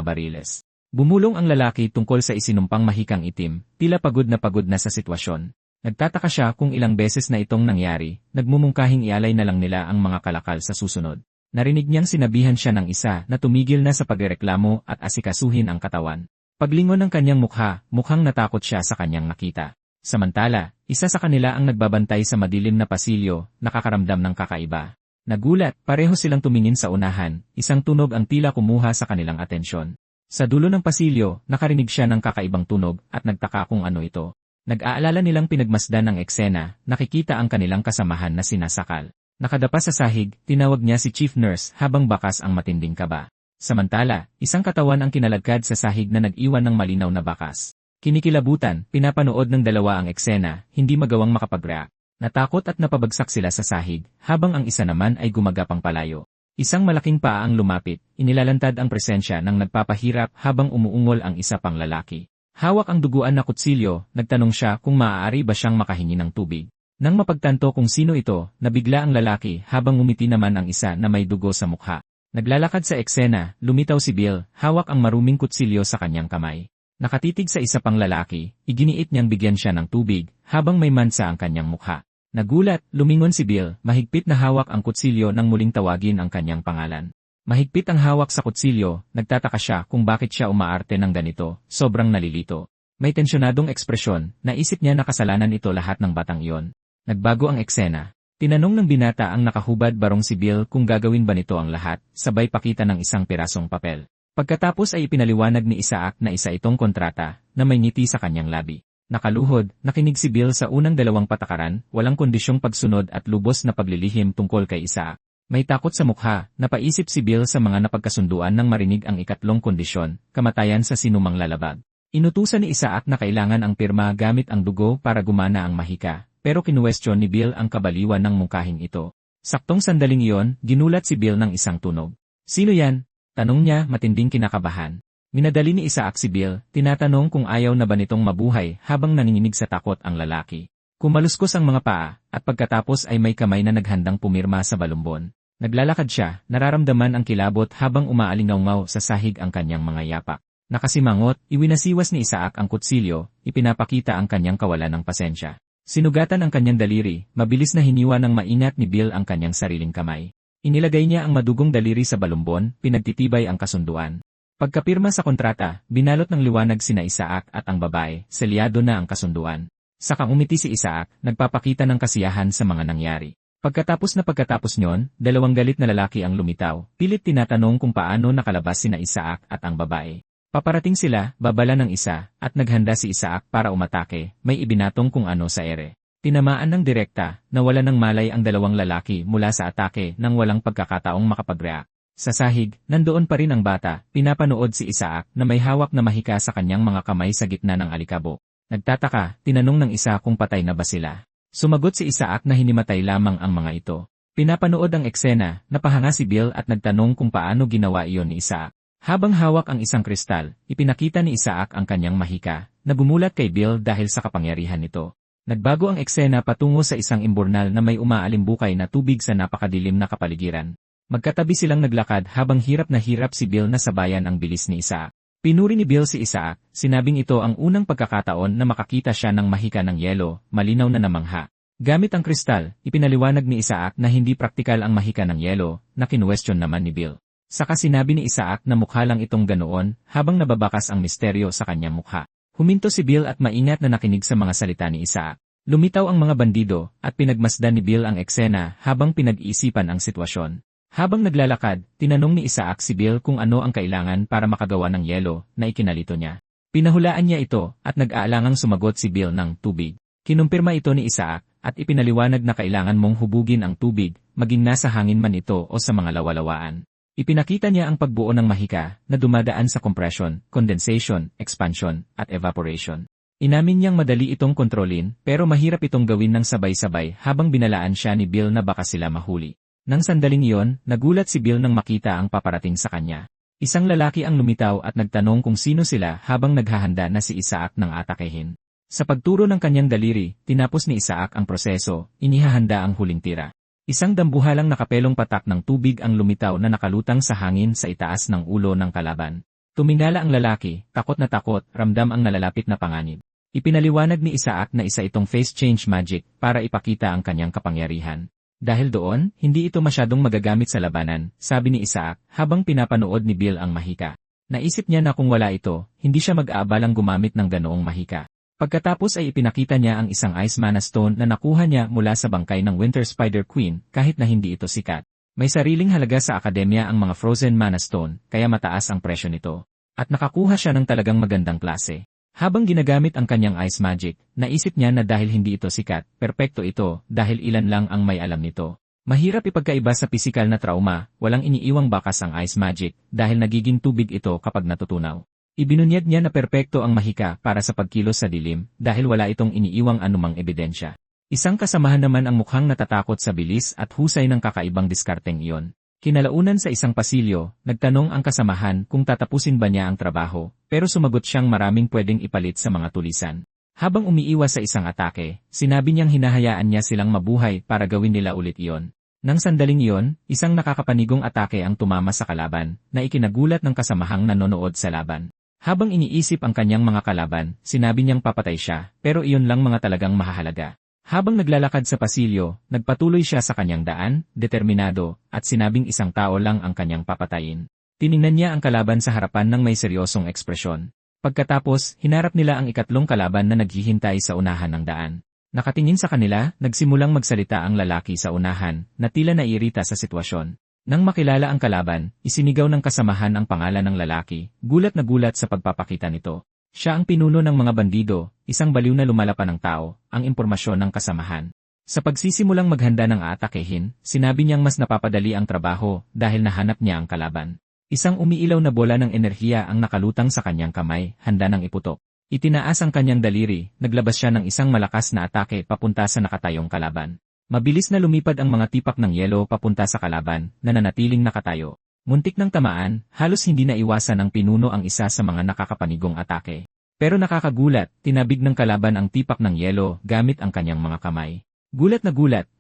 bariles. Bumulong ang lalaki tungkol sa isinumpang mahikang itim, tila pagod na sa sitwasyon. Nagtataka siya kung ilang beses na itong nangyari, nagmumungkahing ialay na lang nila ang mga kalakal sa susunod. Narinig niyang sinabihan siya ng isa na tumigil na sa pagreklamo at asikasuhin ang katawan. Paglingon ng kanyang mukha, mukhang natakot siya sa kanyang nakita. Samantala, isa sa kanila ang nagbabantay sa madilim na pasilyo, nakakaramdam ng kakaiba. Nagulat, pareho silang tumingin sa unahan, isang tunog ang tila kumuha sa kanilang atensyon. Sa dulo ng pasilyo, nakarinig siya ng kakaibang tunog at nagtaka kung ano ito. Nag-aalala nilang pinagmasdan ng eksena, nakikita ang kanilang kasamahan na sinasakal. Nakadapa sa sahig, tinawag niya si Chief Nurse habang bakas ang matinding kaba. Samantala, isang katawan ang kinaladkad sa sahig na nag-iwan ng malinaw na bakas. Kinikilabutan, pinapanood ng dalawa ang eksena, hindi magawang makapag-react. Natakot at napabagsak sila sa sahig, habang ang isa naman ay gumagapang palayo. Isang malaking paa ang lumapit, inilalantad ang presensya ng nagpapahirap habang umuungol ang isa pang lalaki. Hawak ang duguan na kutsilyo, nagtanong siya kung maaari ba siyang makahingi ng tubig. Nang mapagtanto kung sino ito, nabigla ang lalaki habang ngumiti naman ang isa na may dugo sa mukha. Naglalakad sa eksena, lumitaw si Bill, hawak ang maruming kutsilyo sa kanyang kamay. Nakatitig sa isa pang lalaki, iginiit niyang bigyan siya ng tubig, habang may mansa ang kanyang mukha. Nagulat, lumingon si Bill, mahigpit na hawak ang kutsilyo nang muling tawagin ang kanyang pangalan. Mahigpit ang hawak sa kutsilyo, nagtataka siya kung bakit siya umaarte ng ganito, sobrang nalilito. May tensyonadong ekspresyon, naisip niya na kasalanan ito lahat ng batang iyon. Nagbago ang eksena. Tinanong ng binata ang nakahubad barong si Bill kung gagawin ba nito ang lahat, sabay pakita ng isang pirasong papel. Pagkatapos ay ipinaliwanag ni Isaac na isa itong kontrata, na may ngiti sa kanyang labi. Nakaluhod, nakinig si Bill sa unang dalawang patakaran, walang kondisyong pagsunod at lubos na paglilihim tungkol kay Isaac. May takot sa mukha, napaisip si Bill sa mga napagkasunduan nang marinig ang ikatlong kondisyon, kamatayan sa sinumang lalabag. Inutusan ni Isaac na kailangan ang pirma gamit ang dugo para gumana ang mahika, pero kinuwestiyon ni Bill ang kabaliwan ng mungkahing ito. Saktong sandaling iyon, ginulat si Bill ng isang tunog. "Sino yan?" tanong niya, matinding kinakabahan. Minadali ni Isaac si Bill, tinatanong kung ayaw na ba nitong mabuhay habang nanginginig sa takot ang lalaki. Kumaluskos ang mga paa, at pagkatapos ay may kamay na naghandang pumirma sa balumbon. Naglalakad siya, nararamdaman ang kilabot habang umaalingaw sa sahig ang kanyang mga yapak. Nakasimangot, iwinasiwas ni Isaac ang kutsilyo, ipinapakita ang kanyang kawalan ng pasensya. Sinugatan ang kanyang daliri, mabilis na hiniwa ng maingat ni Bill ang kanyang sariling kamay. Inilagay niya ang madugong daliri sa balumbon, pinagtitibay ang kasunduan. Pagkapirma sa kontrata, binalot ng liwanag sina Isaac at ang babae, selyado na ang kasunduan. Saka umiti si Isaac, nagpapakita ng kasiyahan sa mga nangyari. Pagkatapos nyon, dalawang galit na lalaki ang lumitaw, pilit tinatanong kung paano nakalabas sina Isaac at ang babae. Paparating sila, babala ng isa, at naghanda si Isaac para umatake, may ibinatong kung ano sa ere. Tinamaan ng direkta, nawala ng malay ang dalawang lalaki mula sa atake nang walang pagkakataong makapag-react. Sa sahig, nandoon pa rin ang bata, pinapanood si Isaac na may hawak na mahika sa kanyang mga kamay sa gitna ng alikabok. Nagtataka, tinanong ng isa kung patay na ba sila. Sumagot si Isaac na hinimatay lamang ang mga ito. Pinapanood ang eksena, napahanga si Bill at nagtanong kung paano ginawa iyon ni Isaac. Habang hawak ang isang kristal, ipinakita ni Isaac ang kanyang mahika, na bumulat kay Bill dahil sa kapangyarihan nito. Nagbago ang eksena patungo sa isang imburnal na may umaalimbukay na tubig sa napakadilim na kapaligiran. Magkatabi silang naglakad habang hirap na hirap si Bill na sabayan ang bilis ni Isaac. Pinuri ni Bill si Isaac, sinabing ito ang unang pagkakataon na makakita siya ng mahika ng yelo, malinaw na namangha. Gamit ang kristal, ipinaliwanag ni Isaac na hindi praktikal ang mahika ng yelo, na kinuwestiyon naman ni Bill. Saka sinabi ni Isaac na mukha lang itong ganoon, habang nababakas ang misteryo sa kanyang mukha. Huminto si Bill at maingat na nakinig sa mga salita ni Isaac. Lumitaw ang mga bandido, at pinagmasdan ni Bill ang eksena habang pinag-iisipan ang sitwasyon. Habang naglalakad, tinanong ni Isaac si Bill kung ano ang kailangan para makagawa ng yelo na ikinalito niya. Pinahulaan niya ito at nag-aalangang sumagot si Bill ng tubig. Kinumpirma ito ni Isaac at ipinaliwanag na kailangan mong hubugin ang tubig, maging nasa hangin man ito o sa mga lawalawaan. Ipinakita niya ang pagbuo ng mahika na dumadaan sa compression, condensation, expansion, at evaporation. Inamin niyang madali itong kontrolin pero mahirap itong gawin ng sabay-sabay habang binalaan siya ni Bill na baka sila mahuli. Nang sandaling iyon, nagulat si Bill nang makita ang paparating sa kanya. Isang lalaki ang lumitaw at nagtanong kung sino sila habang naghahanda na si Isaac ng atakehin. Sa pagturo ng kanyang daliri, tinapos ni Isaac ang proseso, inihahanda ang huling tira. Isang dambuhalang nakapelong patak ng tubig ang lumitaw na nakalutang sa hangin sa itaas ng ulo ng kalaban. Tumingala ang lalaki, takot na takot, ramdam ang nalalapit na panganib. Ipinaliwanag ni Isaac na isa itong face change magic para ipakita ang kanyang kapangyarihan. Dahil doon, hindi ito masyadong magagamit sa labanan, sabi ni Isaac, habang pinapanood ni Bill ang mahika. Naisip niya na kung wala ito, hindi siya mag-aabalang gumamit ng ganoong mahika. Pagkatapos ay ipinakita niya ang isang Ice Mana Stone na nakuha niya mula sa bangkay ng Winter Spider Queen kahit na hindi ito sikat. May sariling halaga sa akademya ang mga Frozen Mana Stone, kaya mataas ang presyo nito. At nakakuha siya ng talagang magandang klase. Habang ginagamit ang kanyang ice magic, naisip niya na dahil hindi ito sikat, perpekto ito dahil ilan lang ang may alam nito. Mahirap ipagkaiba sa pisikal na trauma, walang iniiwang bakas ang ice magic dahil nagiging tubig ito kapag natutunaw. Ibinunyag niya na perpekto ang mahika para sa pagkilos sa dilim dahil wala itong iniiwang anumang ebidensya. Isang kasamahan naman ang mukhang natatakot sa bilis at husay ng kakaibang diskarteng iyon. Kinalaunan sa isang pasilyo, nagtanong ang kasamahan kung tatapusin ba niya ang trabaho, pero sumagot siyang maraming pwedeng ipalit sa mga tulisan. Habang umiiwas sa isang atake, sinabi niyang hinahayaan niya silang mabuhay para gawin nila ulit iyon. Nang sandaling iyon, isang nakakapanigong atake ang tumama sa kalaban, na ikinagulat ng kasamahang nanonood sa laban. Habang iniisip ang kanyang mga kalaban, sinabi niyang papatay siya, pero iyon lang mga talagang mahahalaga. Habang naglalakad sa pasilyo, nagpatuloy siya sa kanyang daan, determinado, at sinabing isang tao lang ang kanyang papatayin. Tiningnan niya ang kalaban sa harapan ng may seryosong ekspresyon. Pagkatapos, hinarap nila ang ikatlong kalaban na naghihintay sa unahan ng daan. Nakatingin sa kanila, nagsimulang magsalita ang lalaki sa unahan, na tila naiirita sa sitwasyon. Nang makilala ang kalaban, isinigaw ng kasamahan ang pangalan ng lalaki, gulat na gulat sa pagpapakita nito. Siya ang pinuno ng mga bandido, isang baliw na lumalapan ng tao, ang impormasyon ng kasamahan. Sa pagsisimulang maghanda ng aatakehin, sinabi niyang mas napapadali ang trabaho dahil nahanap niya ang kalaban. Isang umiilaw na bola ng enerhiya ang nakalutang sa kanyang kamay, handa ng iputok. Itinaas ang kanyang daliri, naglabas siya ng isang malakas na atake papunta sa nakatayong kalaban. Mabilis na lumipad ang mga tipak ng yelo papunta sa kalaban, na nanatiling nakatayo. Muntik ng tamaan, halos hindi na iwasan ng pinuno ang isa sa mga nakakapanigong atake. Pero nakakagulat, tinabig ng kalaban ang tipak ng yelo gamit ang kanyang mga kamay. Gulat,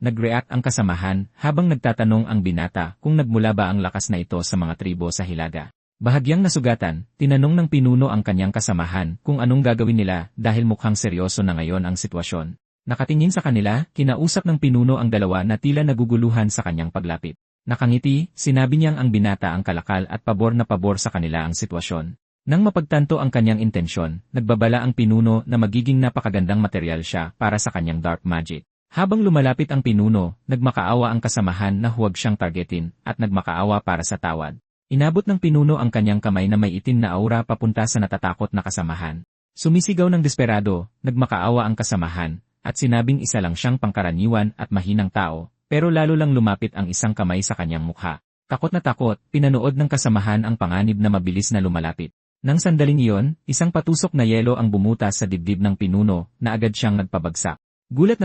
nag-react ang kasamahan habang nagtatanong ang binata kung nagmula ba ang lakas na ito sa mga tribo sa Hilaga. Bahagyang nasugatan, tinanong ng pinuno ang kanyang kasamahan kung anong gagawin nila dahil mukhang seryoso na ngayon ang sitwasyon. Nakatingin sa kanila, kinausap ng pinuno ang dalawa na tila naguguluhan sa kanyang paglapit. Nakangiti, sinabi niyang ang binata ang kalakal at pabor na pabor sa kanila ang sitwasyon. Nang mapagtanto ang kanyang intensyon, nagbabala ang pinuno na magiging napakagandang material siya para sa kanyang dark magic. Habang lumalapit ang pinuno, nagmakaawa ang kasamahan na huwag siyang targetin at nagmakaawa para sa tawad. Inabot ng pinuno ang kanyang kamay na may itim na aura papunta sa natatakot na kasamahan. Sumisigaw ng desperado, nagmakaawa ang kasamahan, at sinabing isa lang siyang pangkaraniwan at mahinang tao, pero lalo lang lumapit ang isang kamay sa kanyang mukha. Takot na takot, pinanood ng kasamahan ang panganib na mabilis na lumalapit. Nang sandaling iyon, isang patusok na yelo ang bumutas sa dibdib ng pinuno na agad siyang nagpabagsak. Gulat,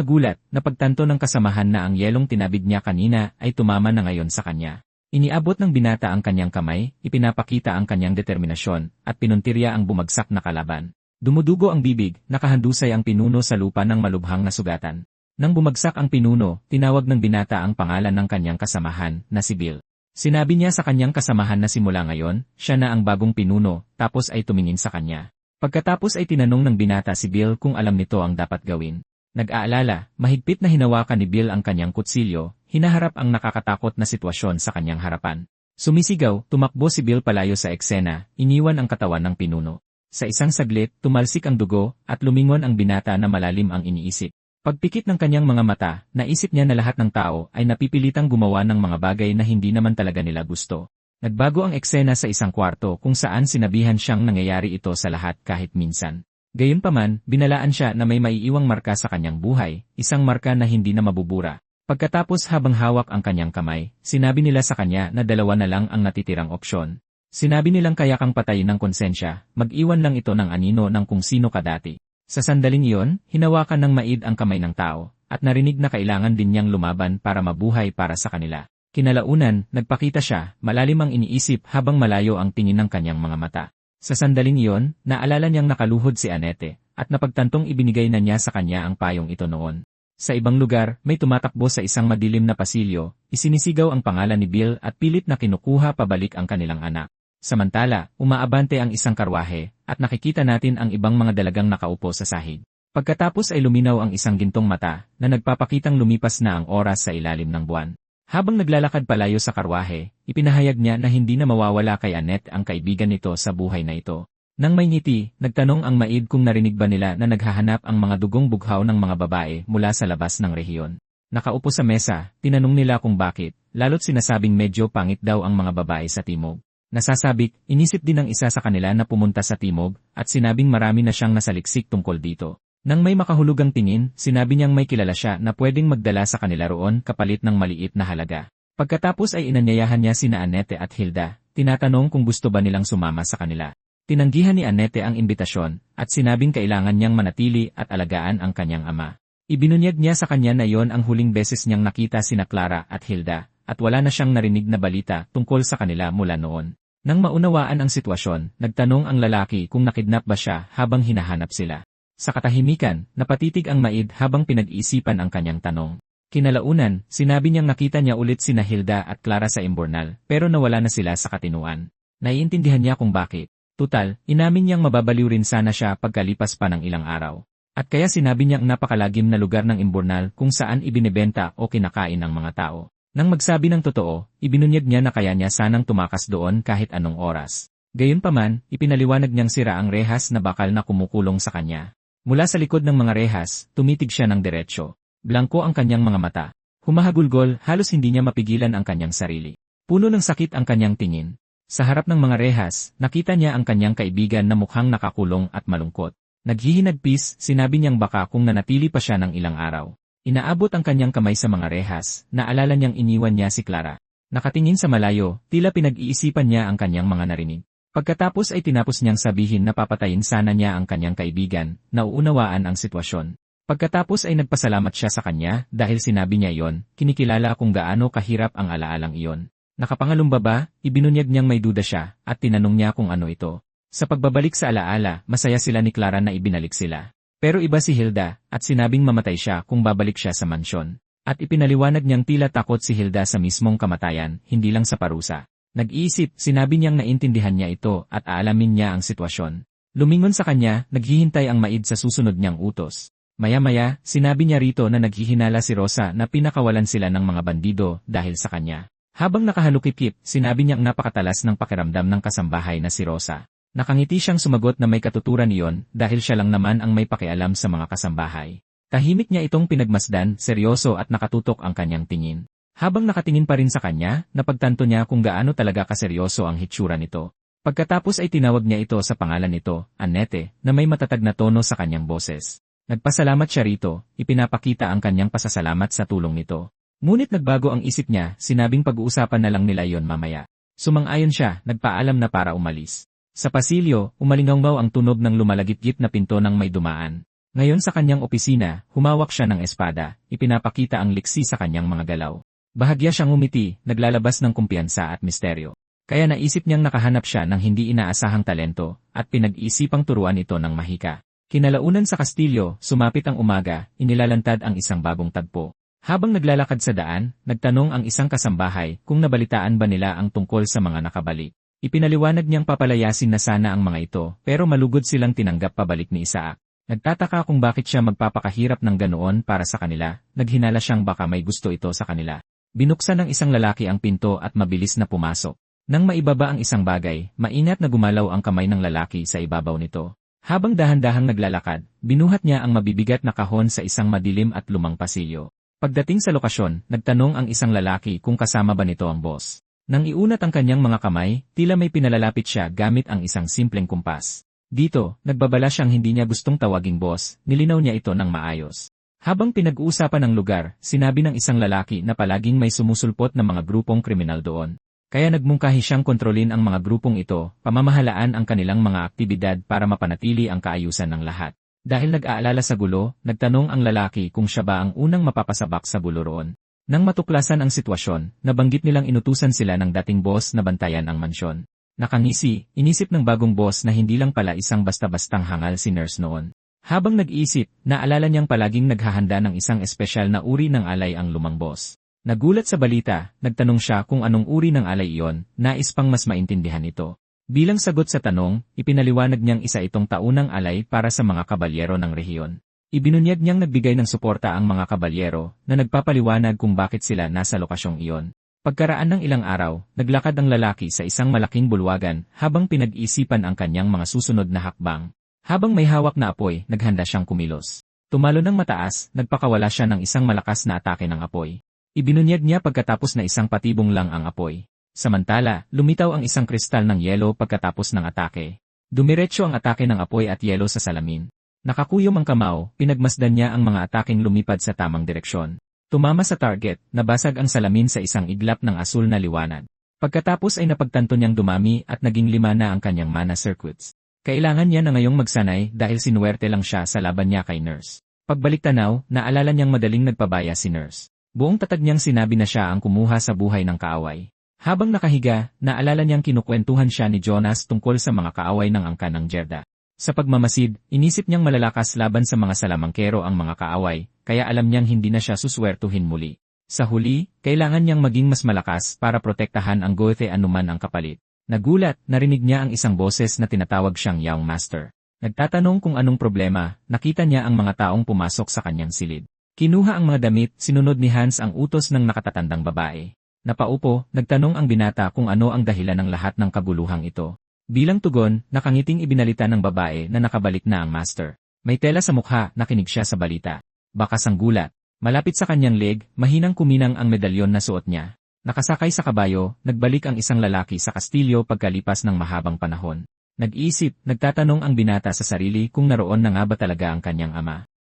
napagtanto ng kasamahan na ang yelong tinabig niya kanina ay tumama na ngayon sa kanya. Iniabot ng binata ang kanyang kamay, ipinapakita ang kanyang determinasyon, at pinuntirya ang bumagsak na kalaban. Dumudugo ang bibig, nakahandusay ang pinuno sa lupa ng malubhang na sugatan. Nang bumagsak ang pinuno, tinawag ng binata ang pangalan ng kanyang kasamahan, na si Bill. Sinabi niya sa kanyang kasamahan na simula ngayon, siya na ang bagong pinuno, tapos ay tumingin sa kanya. Pagkatapos ay tinanong ng binata si Bill kung alam nito ang dapat gawin. Nag-aalala, mahigpit na hinawakan ni Bill ang kanyang kutsilyo, hinaharap ang nakakatakot na sitwasyon sa kanyang harapan. Sumisigaw, tumakbo si Bill palayo sa eksena, iniwan ang katawan ng pinuno. Sa isang saglit, tumalsik ang dugo, at lumingon ang binata na malalim ang iniisip. Pagpikit ng kanyang mga mata, naisip niya na lahat ng tao ay napipilitang gumawa ng mga bagay na hindi naman talaga nila gusto. Nagbago ang eksena sa isang kwarto kung saan sinabihan siyang nangyayari ito sa lahat kahit minsan. Gayunpaman, binalaan siya na may maiiwang marka sa kanyang buhay, isang marka na hindi na mabubura. Pagkatapos habang hawak ang kanyang kamay, sinabi nila sa kanya na dalawa na lang ang natitirang opsyon. Sinabi nilang kaya kang patayin ng konsensya, mag-iwan lang ito ng anino ng kung sino ka dati. Sa sandaling iyon, hinawakan ng maid ang kamay ng tao, at narinig na kailangan din niyang lumaban para mabuhay para sa kanila. Kinalaunan, nagpakita siya, malalim ang iniisip habang malayo ang tingin ng kanyang mga mata. Sa sandaling iyon, naalala niyang nakaluhod si Annette, at napagtantong ibinigay na niya sa kanya ang payong ito noon. Sa ibang lugar, may tumatakbo sa isang madilim na pasilyo, isinisigaw ang pangalan ni Bill at pilit na kinukuha pabalik ang kanilang anak. Samantala, umaabante ang isang karwahe, at nakikita natin ang ibang mga dalagang nakaupo sa sahig. Pagkatapos ay luminaw ang isang gintong mata, na nagpapakitang lumipas na ang oras sa ilalim ng buwan. Habang naglalakad palayo sa karwahe, ipinahayag niya na hindi na mawawala kay Annette ang kaibigan nito sa buhay na ito. Nang may ngiti, nagtanong ang maid kung narinig ba nila na naghahanap ang mga dugong bughaw ng mga babae mula sa labas ng rehiyon. Nakaupo sa mesa, tinanong nila kung bakit, lalo't sinasabing medyo pangit daw ang mga babae sa timog. Nasasabik, inisip din ng isa sa kanila na pumunta sa timog, at sinabing marami na siyang nasaliksik tungkol dito. Nang may makahulugang tingin, sinabi niyang may kilala siya na pwedeng magdala sa kanila roon kapalit ng maliit na halaga. Pagkatapos ay inanyayahan niya sina Annette at Hilda, tinatanong kung gusto ba nilang sumama sa kanila. Tinanggihan ni Annette ang imbitasyon, at sinabing kailangan niyang manatili at alagaan ang kanyang ama. Ibinunyag niya sa kanya na iyon ang huling beses niyang nakita sina Clara at Hilda, at wala na siyang narinig na balita tungkol sa kanila mula noon. Nang maunawaan ang sitwasyon, nagtanong ang lalaki kung nakidnap ba siya habang hinahanap sila. Sa katahimikan, napatitig ang maid habang pinag-iisipan ang kanyang tanong. Kinalaunan, sinabi niyang nakita niya ulit sina Hilda at Clara sa imbornal, pero nawala na sila sa katinuan. Naiintindihan niya kung bakit. Tutal, inamin niyang mababaliw rin sana siya pagkalipas pa ng ilang araw. At kaya sinabi niyang napakalagim na lugar ng imbornal kung saan ibinebenta o kinakain ang mga tao. Nang magsabi ng totoo, ibinunyag niya na kaya niya sanang tumakas doon kahit anong oras. Gayunpaman, ipinaliwanag niyang sira ang rehas na bakal na kumukulong sa kanya. Mula sa likod ng mga rehas, tumitig siya ng diretsyo. Blanko ang kanyang mga mata. Humahagulgol, halos hindi niya mapigilan ang kanyang sarili. Puno ng sakit ang kanyang tingin. Sa harap ng mga rehas, nakita niya ang kanyang kaibigan na mukhang nakakulong at malungkot. Naghihinagpis, sinabi niyang baka kung nanatili pa siya ng ilang araw. Inaabot ang kanyang kamay sa mga rehas, naalala niyang iniwan niya si Clara. Nakatingin sa malayo, tila pinag-iisipan niya ang kanyang mga narinig. Pagkatapos ay tinapos niyang sabihin na papatayin sana niya ang kanyang kaibigan, nauunawaan ang sitwasyon. Pagkatapos ay nagpasalamat siya sa kanya dahil sinabi niya iyon, kinikilala kung gaano kahirap ang alaalang iyon. Nakapangalumba ba, ibinunyag niyang may duda siya, at tinanong niya kung ano ito. Sa pagbabalik sa alaala, masaya sila ni Clara na ibinalik sila. Pero iba si Hilda, at sinabing mamatay siya kung babalik siya sa mansyon. At ipinaliwanag niyang tila takot si Hilda sa mismong kamatayan, hindi lang sa parusa. Nag-iisip, sinabi niyang naintindihan niya ito at aalamin niya ang sitwasyon. Lumingon sa kanya, naghihintay ang maid sa susunod niyang utos. Maya-maya, sinabi niya rito na naghihinala si Rosa na pinakawalan sila ng mga bandido dahil sa kanya. Habang nakahalukip-kip, sinabi niyang napakatalas ng pakiramdam ng kasambahay na si Rosa. Nakangiti siyang sumagot na may katuturan iyon dahil siya lang naman ang may pakialam sa mga kasambahay. Tahimik niya itong pinagmasdan, seryoso at nakatutok ang kanyang tingin. Habang nakatingin pa rin sa kanya, napagtanto niya kung gaano talaga kaseryoso ang hitsura nito. Pagkatapos ay tinawag niya ito sa pangalan nito, Annette, na may matatag na tono sa kanyang boses. Nagpasalamat siya rito, ipinapakita ang kanyang pasasalamat sa tulong nito. Ngunit nagbago ang isip niya, sinabing pag-uusapan na lang nila yon mamaya. Sumang-ayon siya, nagpaalam na para umalis. Sa pasilyo, umalingaw ang tunog ng lumalagitgit na pinto ng may dumaan. Ngayon sa kanyang opisina, humawak siya ng espada, ipinapakita ang liksi sa kanyang mga galaw. Bahagya siyang umiti, naglalabas ng kumpiyansa at misteryo. Kaya naisip niyang nakahanap siya ng hindi inaasahang talento, at pinag-iisipang turuan ito ng mahika. Kinalaunan sa kastilyo, sumapit ang umaga, inilalantad ang isang bagong tagpo. Habang naglalakad sa daan, nagtanong ang isang kasambahay kung nabalitaan ba nila ang tungkol sa mga nakabalik. Ipinaliwanag niyang papalayasin na sana ang mga ito, pero malugod silang tinanggap pabalik ni Isaac. Nagtataka kung bakit siya magpapakahirap ng ganoon para sa kanila, naghinala siyang baka may gusto ito sa kanila. Binuksan ng isang lalaki ang pinto at mabilis na pumasok. Nang maibaba ang isang bagay, maingat na gumalaw ang kamay ng lalaki sa ibabaw nito. Habang dahan-dahang naglalakad, binuhat niya ang mabibigat na kahon sa isang madilim at lumang pasilyo. Pagdating sa lokasyon, nagtanong ang isang lalaki kung kasama ba nito ang boss. Nang iunat ang kanyang mga kamay, tila may pinalalapit siya gamit ang isang simpleng kumpas. Dito, nagbabala siyang hindi niya gustong tawaging boss, nilinaw niya ito ng maayos. Habang pinag-uusapan ang lugar, sinabi ng isang lalaki na palaging may sumusulpot na mga grupong kriminal doon. Kaya nagmungkahi siyang kontrolin ang mga grupong ito, pamamahalaan ang kanilang mga aktibidad para mapanatili ang kaayusan ng lahat. Dahil nag-aalala sa gulo, nagtanong ang lalaki kung siya ba ang unang mapapasabak sa gulo roon. Nang matuklasan ang sitwasyon, nabanggit nilang inutusan sila ng dating boss na bantayan ang mansyon. Nakangisi, inisip ng bagong boss na hindi lang pala isang basta-bastang hangal si nurse noon. Habang nag-iisip, naalala niyang palaging naghahanda ng isang espesyal na uri ng alay ang lumang boss. Nagulat sa balita, nagtanong siya kung anong uri ng alay iyon, nais pang mas maintindihan ito. Bilang sagot sa tanong, ipinaliwanag niyang isa itong taunang alay para sa mga kabalyero ng rehiyon. Ibinunyag niyang nagbigay ng suporta ang mga kabalyero na nagpapaliwanag kung bakit sila nasa lokasyong iyon. Pagkaraan ng ilang araw, naglakad ang lalaki sa isang malaking bulwagan habang pinag-isipan ang kanyang mga susunod na hakbang. Habang may hawak na apoy, naghanda siyang kumilos. Tumalo ng mataas, nagpakawala siya ng isang malakas na atake ng apoy. Ibinunyag niya pagkatapos na isang patibong lang ang apoy. Samantala, lumitaw ang isang kristal ng yelo pagkatapos ng atake. Dumiretso ang atake ng apoy at yelo sa salamin. Nakakuyom ang kamao, pinagmasdan niya ang mga ataking lumipad sa tamang direksyon. Tumama sa target, nabasag ang salamin sa isang iglap ng asul na liwanag. Pagkatapos ay napagtanto niyang dumami at naging 5 na ang kanyang mana circuits. Kailangan niya na ngayong magsanay dahil sinuwerte lang siya sa laban niya kay nurse. Pagbalik tanaw, naalala niyang madaling nagpabaya si nurse. Buong tatag niyang sinabi na siya ang kumuha sa buhay ng kaaway. Habang nakahiga, naalala niyang kinukwentuhan siya ni Jonas tungkol sa mga kaaway ng angkan ng Gerda. Sa pagmamasid, inisip niyang malalakas laban sa mga salamangkero ang mga kaaway, kaya alam niyang hindi na siya suswertuhin muli. Sa huli, kailangan niyang maging mas malakas para protektahan ang Goethe anuman ang kapalit. Nagulat, narinig niya ang isang boses na tinatawag siyang Young Master. Nagtatanong kung anong problema, nakita niya ang mga taong pumasok sa kanyang silid. Kinuha ang mga damit, sinunod ni Hans ang utos ng nakatatandang babae. Napaupo, nagtanong ang binata kung ano ang dahilan ng lahat ng kaguluhang ito. Bilang tugon, nakangiting ibinalita ng babae na nakabalik na ang master. May tela sa mukha, nakinig siya sa balita. Bakas ang gulat. Malapit sa kanyang leg, mahinang kuminang ang medalyon na suot niya. Nakasakay sa kabayo, nagbalik ang isang lalaki sa kastilyo pagkalipas ng mahabang panahon. Nag-iisip, nagtatanong ang binata sa sarili kung naroon na nga ba talaga ang kanyang ama.